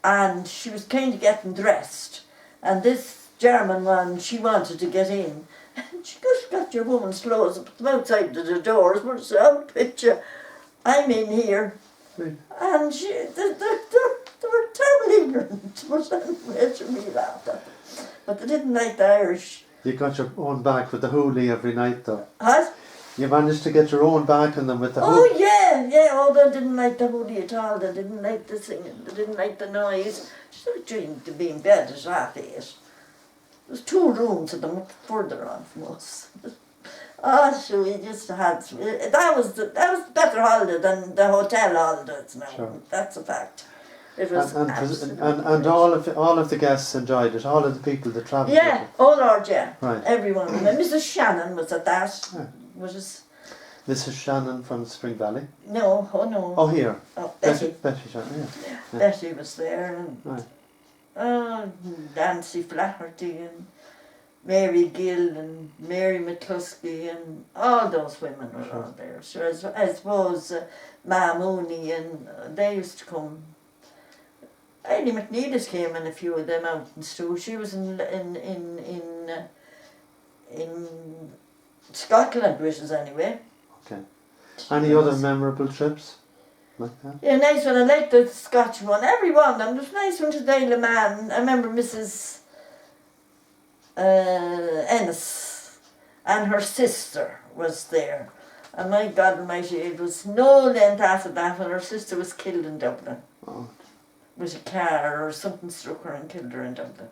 and she was kind of getting dressed, and this German one, she wanted to get in, and she just got your woman's clothes and put them outside the doors. But it's out picture, I'm in here, and they were terribly ignorant. But anyway, we laughed at them. But they didn't like the Irish. You got your own back with the hoolie every night, though. What? You managed to get your own back on them with the hoolie. Oh yeah. Oh, they didn't like the hoolie at all. They didn't like the singing. They didn't like the noise. She was dreaming to be in bed at 8:30. There's 2 rooms of them further on from us. Oh, so we just had that was better holiday than the hotel holidays now. Sure. That's a fact. It was and all of the guests enjoyed it. All of the people that travelled. Yeah. Oh Lord, yeah. Right. Everyone. And Mrs. Shannon was at that. Yeah. Was Mrs. Shannon from Spring Valley. no. Oh no. Oh, here. Oh, Betty. Betty Shannon. Yeah. Betty was there, and Right. Nancy Flaherty and Mary Gill and Mary McCluskey and all those women were all there. Sure, I suppose Ma Mooney and they used to come. Eileen McNeilis came in a few of them mountains too. She was in Scotland with us anyway. Okay. Any other memorable trips like that? Yeah, nice one. I liked the Scotch one. Every one of them. There was a nice one to Daila Man. I remember Mrs. Ennis and her sister was there. And my God almighty, it was no length after that when her sister was killed in Dublin. Oh, With a car or something struck her and killed her in Dublin.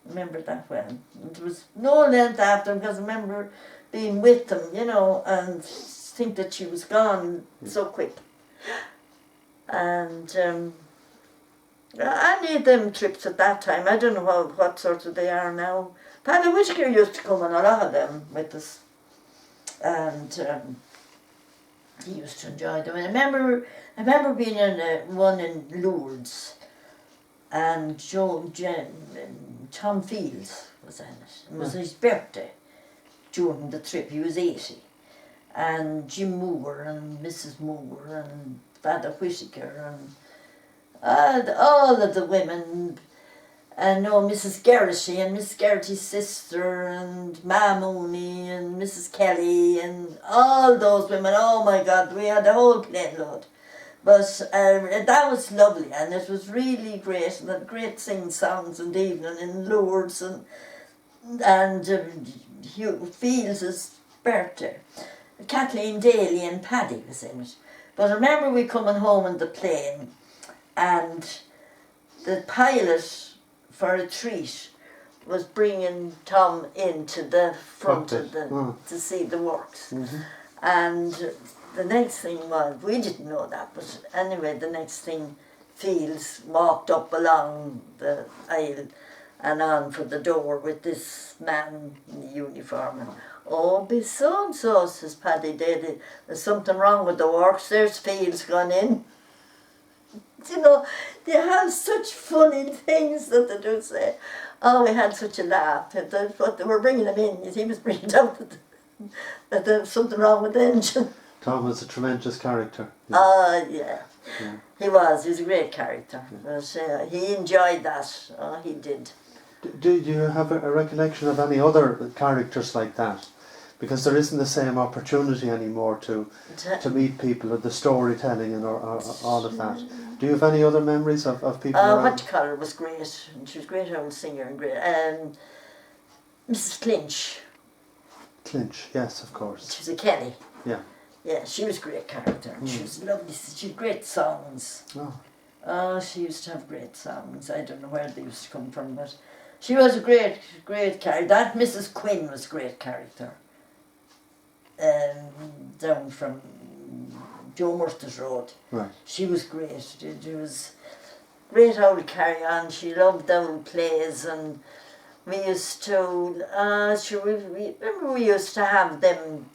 I remember that well. It was no length after because I remember being with them, you know, and think that she was gone so quick. And any of them trips at that time, I don't know what sort of they are now. Paddy Whitaker used to come on a lot of them with us. And he used to enjoy them. And I remember being in one in Lourdes, and Tom Fields was in it. It was his birthday during the trip. He was 80. And Jim Moore and Mrs. Moore and Father Whitaker and all of the women. And Mrs. Geraghty and Miss Geraghty's sister and Ma Mooney and Mrs. Kelly and all those women. Oh my God, we had a whole plane load. But that was lovely, and it was really great, and had great singing songs in the evening in Lourdes and Hugh Fields' birthday. Kathleen Daly and Paddy was in it. But I remember we coming home in the plane, and the pilot for a treat was bringing Tom into the front of the to see the works. Mm-hmm. And the next thing was, we didn't know that, but anyway, the next thing, Fields walked up along the aisle and on for the door with this man in the uniform. And, oh, be so-and-so, says Paddy Daly, there's something wrong with the works, there's Fields gone in. You know, they have such funny things that they do say. Oh, we had such a laugh. But they were bringing him in. He was bringing out that there was something wrong with the engine. Tom was a tremendous character. Yeah. He was a great character. Yeah. But, he enjoyed that. Oh, he did. Do you have a recollection of any other characters like that? Because there isn't the same opportunity anymore to meet people, or the storytelling and or all of that. Do you have any other memories of people around? What you call her was great. And she was a great old singer and great. Mrs. Clinch. Clinch, yes, of course. She was a Kelly. Yeah. Yeah, she was a great character. She was lovely. She had great songs. Oh, she used to have great songs. I don't know where they used to come from, but she was a great character. That Mrs. Quinn was a great character. Down from Joe Murtagh's Road. Right. She was great. It was great old carry on. She loved old plays, and we used to. Remember we used to have them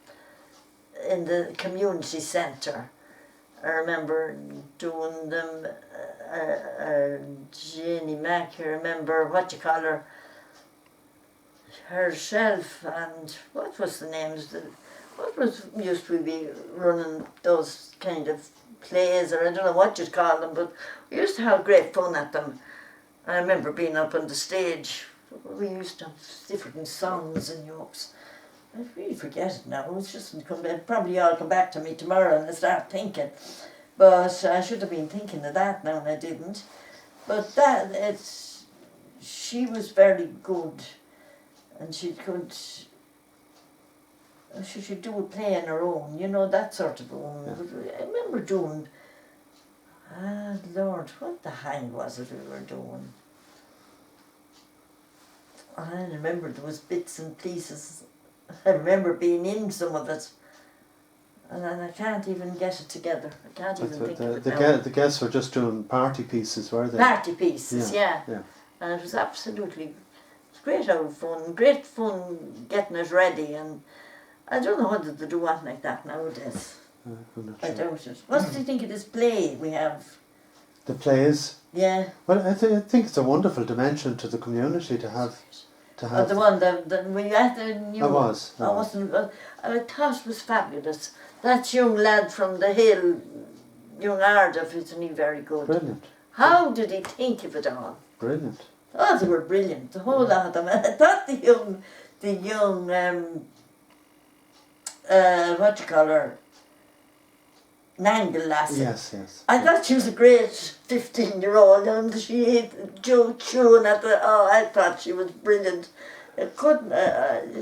in the community centre. I remember doing them. Jenny Mack. I remember what you call her. Herself, and what was the names? Used to be running those kind of plays, or I don't know what you'd call them, but we used to have great fun at them. I remember being up on the stage. We used to have different songs and jokes. I really forget it now. It's just probably all come back to me tomorrow and I start thinking. But I should have been thinking of that now and I didn't. But she was very good, and she could. She should do a play on her own, you know, that sort of a woman. Yeah. I remember doing, Lord, what the hang was it we were doing? I remember there was bits and pieces. I remember being in some of it, and I can't even get it together. I can't even think of it now. The guests were just doing party pieces, were they? Party pieces, yeah. And it was absolutely great old fun, great fun getting it ready, and I don't know whether they do anything like that nowadays. I'm not sure. I doubt it. What do you think of this play we have? The plays? Yeah. Well, I think it's a wonderful dimension to the community to have. The one that were you at the new? I was. I wasn't. I thought it was fabulous. That young lad from the hill, young Ardif, isn't he very good? Brilliant. How did he think of it all? Brilliant. Oh, they were brilliant. The whole lot of them. I thought the young. What you call her? Nangle lassie. Yes. I thought she was a great 15-year-old, and she ate Joe chewing at the. Oh, I thought she was brilliant. It couldn't,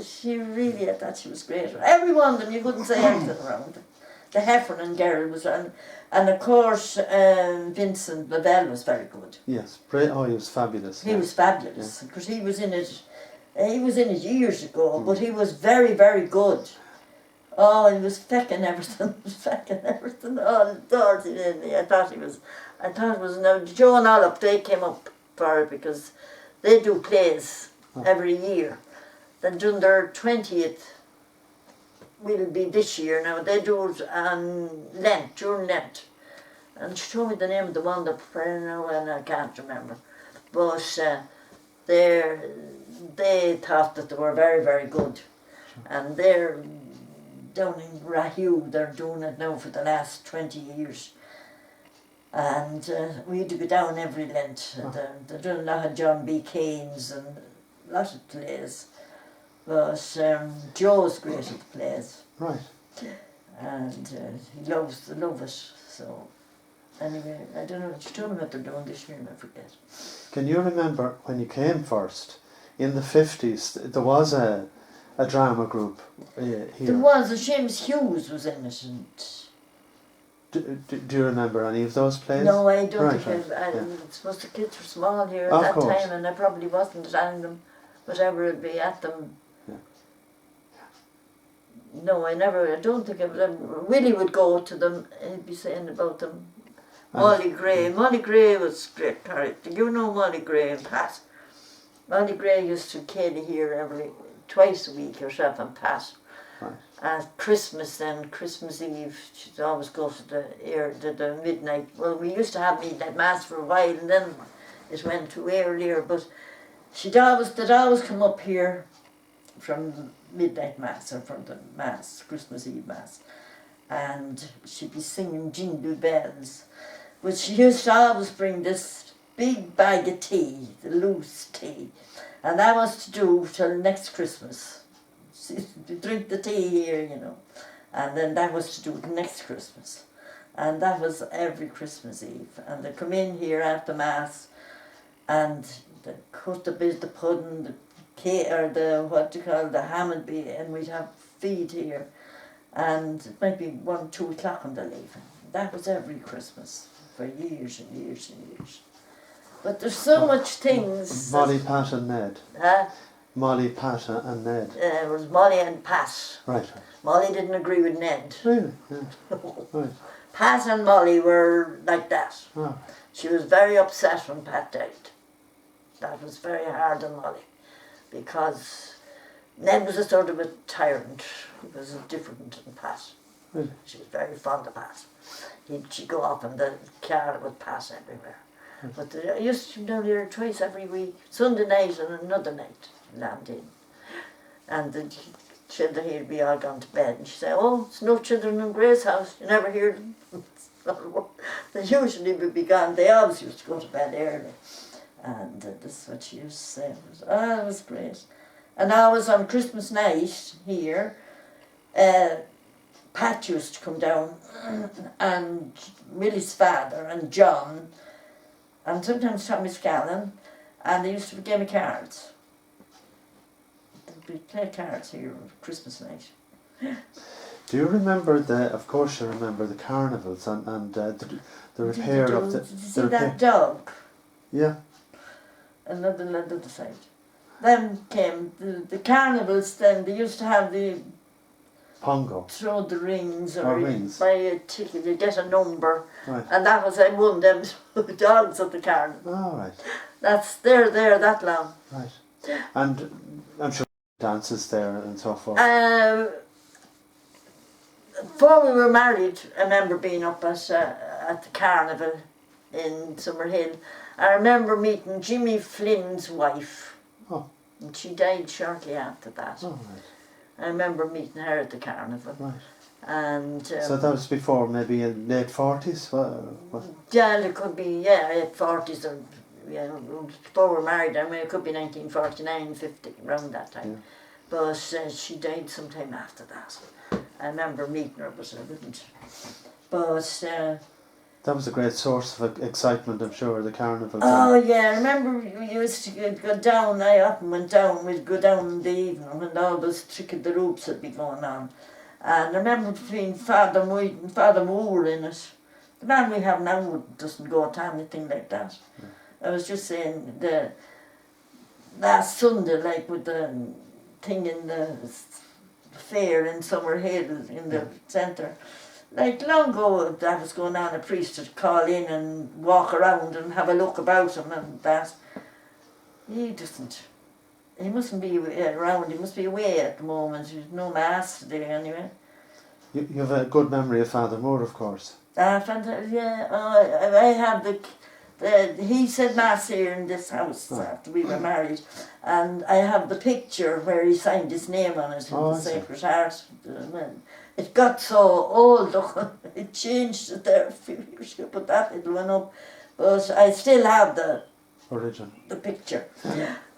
she really, I thought she was great. Every one of them, you couldn't say anything around them. The Heffernan girl was on, and of course Vincent Lavelle was very good. Yes, oh, he was fabulous. He was fabulous, because he was in it years ago, but he was very, very good. Oh, he was fecking everything, fecking everything. Oh, Dorothy Linley, I thought it was now Joe and Olive, they came up for it because they do plays every year. Then during their 20th, will be this year now, they do it on Lent, during Lent. And she told me the name of the one that prayer now, and I can't remember. But they thought that they were very, very good. And they're down in Rahue, they're doing it now for the last 20 years. And we had to go down every Lent. They're doing a lot of John B. Keynes and a lot of plays. But Joe's great at the plays. Right. And he loves it. So anyway, I don't know, she told me what they're doing this year and I forget. Can you remember when you came first, in the 50s, there was a drama group here? There was, Seamus Hughes was in it. And do you remember any of those plays? no, I don't Right, think right, I suppose the kids were small here at Of that course. time, and I probably wasn't at any of them, whatever it'd be at them. Yeah. No, I don't think I was. Willie would go to them, he'd be saying about them. Molly Gray. Molly Gray was a great character. You know Molly Gray and Pat. Molly Gray used to Katie here twice a week, herself and Pat. Right. At Christmas Eve, she'd always go to the midnight. Well, we used to have midnight mass for a while, and then it went to earlier. But they'd always come up here from the midnight mass or from the mass, Christmas Eve mass, and she'd be singing Jingle Bells. But she used to always bring this big bag of tea, the loose tea, and that was to do till next Christmas. To drink the tea here, you know, and then that was to do next Christmas, and that was every Christmas Eve. And they come in here after mass, and they cut the pudding, the cake, or the ham would be, and we'd have feed here, and it might be 1, 2 o'clock and they're leaving. That was every Christmas for years and years and years. But there's so much things. Molly, Pat and Ned. Huh? Molly, Pat and Ned. It was Molly and Pat. Right. Molly didn't agree with Ned. Really? Yeah. Right. Pat and Molly were like that. Oh. She was very upset when Pat died. That was very hard on Molly, because Ned was a sort of a tyrant. He was different than Pat. Really? She was very fond of Pat. She'd go off in the car with Pat everywhere. But I used to come down here twice every week, Sunday night and another night, land in. And the children here would be all gone to bed, and she'd say, "Oh, it's no children in Gray's house, you never hear them." They usually would be gone, they always used to go to bed early. And this is what she used to say. It was great. And always on Christmas night here, Pat used to come down, and Willie's father and John, and sometimes Tommy Scallon, and they used to give me cards. They'd play cards here on Christmas night. Do you remember of course you remember the carnivals and the repair of the... Did you see that dog? Yeah. Another side. Then came the carnivals, then they used to have the Pongo. throw the rings, Oh, or rings. buy a ticket, you get a number, Right. and that was I won them dogs at the carnival. Oh, right. They're there that long. Right. And I'm sure dances there and so forth. Before we were married, I remember being up at the carnival in Summerhill. I remember meeting Jimmy Flynn's wife, Oh. and she died shortly after that. Oh, right. I remember meeting her at the carnival. Right. And So that was before, maybe in late 40s? What? yeah, it could be, late 40s or, before we were married. I mean, it could be 1949, 50, around that time. Yeah. But she died sometime after that. I remember meeting her, but I didn't. But That was a great source of excitement, I'm sure, the carnival. Oh yeah, I remember we used to go down, I often went down, we'd go down in the evening when all those trick of the ropes would be going on. And I remember between Father Moore and Father Moore in it. The man we have now doesn't go to anything like that. I was just saying, the last Sunday, like with the thing in the fair in Summerhill in the centre, like long ago that was going on, a priest would call in and walk around and have a look about him and that. He mustn't be around, he must be away at the moment. There's no mass today anyway. You have a good memory of Father Moore, of course. Fantastic, yeah. I have he said mass here in this house after we were married, and I have the picture where he signed his name on it in the Sacred Heart. It got so old, it changed it there a few years ago, put that little one up, but I still have the original, the picture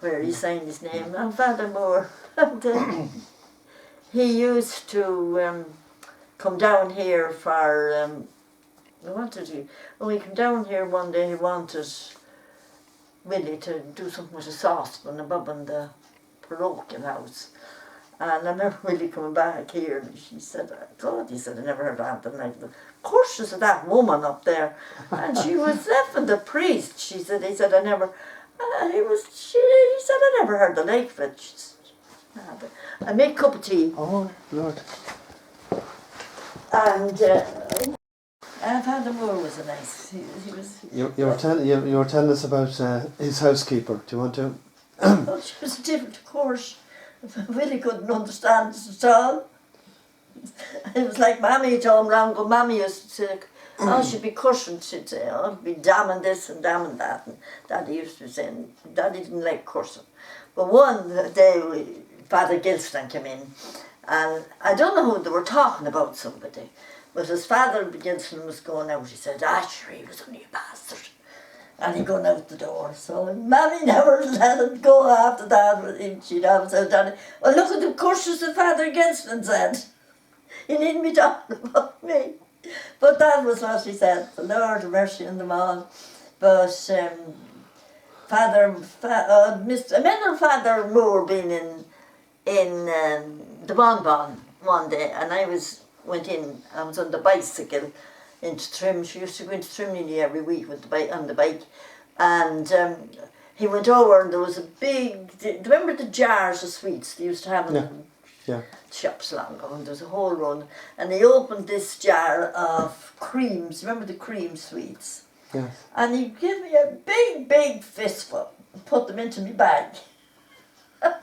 where he signed his name. And Father Moore, he used to come down here for. When he came down here one day, he wanted Willie to do something with a saucepan above in the parochial house. And I remember Willie coming back here and she said, God, he said, I never heard anything like that. Of course, she said, that woman up there. And she was effing the priest, he said, I never, he said, I never heard the like of it. She said, I make a cup of tea. Oh, Lord. And Father Moore was a nice. He was. You were telling us about his housekeeper. Do you want to? Oh, she was different, of course. Willie couldn't understand it at all. It was like Mammy at home round. Mammy used to say, "Oh, she'd be cursing." She'd say, "Oh, be damning this and damning that." And Daddy used to be saying, Daddy didn't like cursing. But one day, Father Gilston came in, and I don't know who they were talking about. Somebody. But his father Gilson was going out, he said, sure, he was only a bastard. And he going out the door. So Mammy never let him go after that. She'd always said, Daddy, well, look at the curses that Father Gilson said. You needn't be talking about me. But that was what she said. The Lord have mercy on them all. But Father Moore being in the Bonbon one day, and I was on the bicycle into Trim. She used to go into Trim nearly every week with on the bike. And he went over and there was a big, do you remember the jars of sweets they used to have in shops long ago? And there was a whole run. And he opened this jar of creams, remember the cream sweets? Yes. And he gave me a big, big fistful and put them into my bag.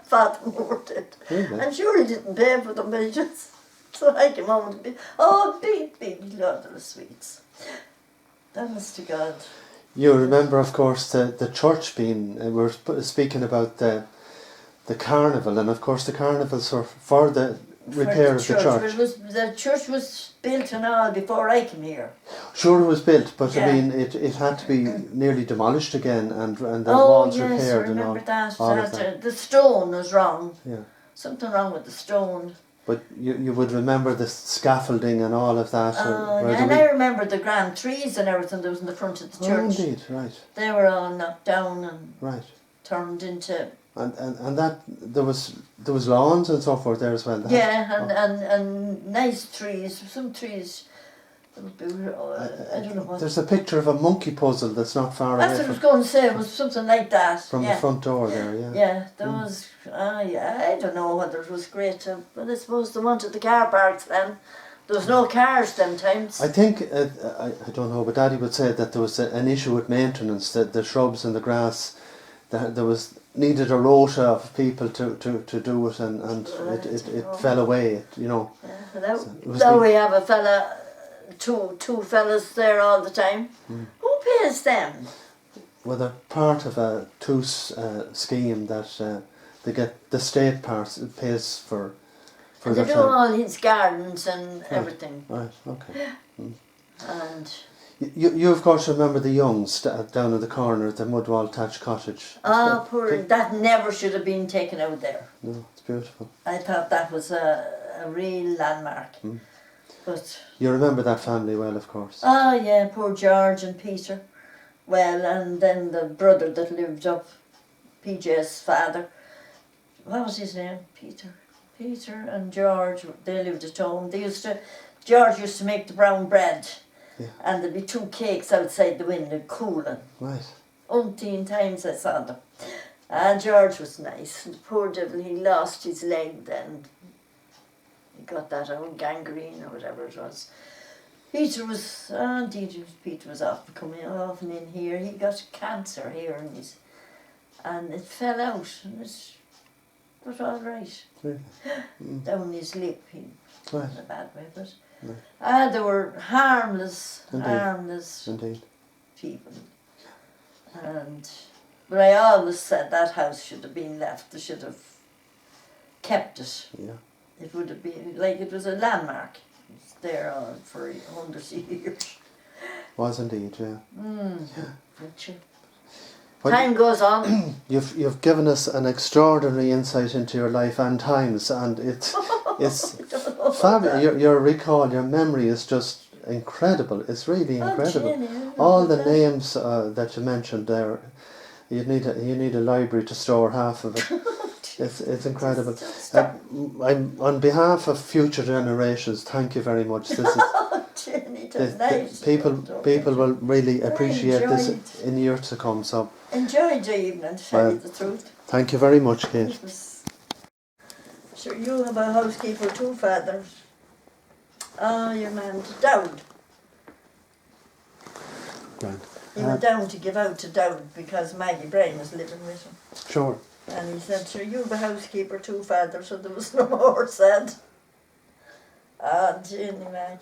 Father Moore did. Really? And sure he didn't pay for them, but he just... So I came home with a big lot of sweets. Thanks to God. You remember, of course, the church being, we're speaking about the carnival, and of course the carnivals were for the repair of the church. The church was built and all before I came here. Sure, it was built, but I mean, it had to be nearly demolished again, and the walls repaired and all. That. The stone was wrong. Yeah. Something wrong with the stone. But you would remember the scaffolding and all of that. And I remember the grand trees and everything that was in the front of the church. Oh, indeed, right. They were all knocked down and turned into... And that there was lawns and so forth there as well. And nice trees. Some trees... I don't know what. There's a picture of a monkey puzzle that's not far away. That's what I was going to say. It was something like that. From the front door there, yeah. Yeah, there was. I don't know whether it was great, but I suppose they wanted the car parks then. There was no cars them times. I think I don't know, but Daddy would say that there was an issue with maintenance. That the shrubs and the grass, that there was needed a rota of people to do it, and it fell away. You know. Yeah, now we have a fella. Two fellas there all the time. Who pays them? Well, they're part of a TUS scheme that they get the state part pays for and they do all his gardens and everything. Right. Okay. And you of course remember the Youngs down in the corner at the mud wall thatched cottage. Oh, poor! That never should have been taken out there. No, it's beautiful. I thought that was a real landmark. But You remember that family well, of course. yeah, poor George and Peter. Well, and then the brother that lived up, PJ's father. What was his name? Peter. Peter and George. They lived at home. George used to make the brown bread. Yeah. And there'd be 2 cakes outside the window cooling. Right. Umpteen times I saw them. And George was nice. The poor devil, he lost his leg then. He got that out, gangrene or whatever it was. Peter was, indeed, Peter was often in here. He got cancer here and it fell out, and it was all right. Really? Down his lip, Right. in a bad way, but Right. they were harmless Indeed. people. But I always said that house should have been left. They should have kept it. Yeah. It would have been like it was a landmark. It's there for hundreds of years. Was indeed, yeah. But Well, time goes on. You've given us an extraordinary insight into your life and times, and it's fabulous. Your recall, your memory is just incredible. It's really incredible. Jenny, All the names that you mentioned there, you need a library to store half of it. It's incredible. I'm on behalf of future generations. Thank you very much. This is. Jenny, that's nice. People will really appreciate this enjoyed. in years to come. So Enjoyed the evening, to tell you the truth. thank you very much, Kate. It was, sure, you have a housekeeper too, Father. Your man Dowd. Right. He went down to give out to Dowd because Maggie Brain was living with him. Sure. And he said, sure, you have a housekeeper too, Father, so there was no more said. Jenny Mag.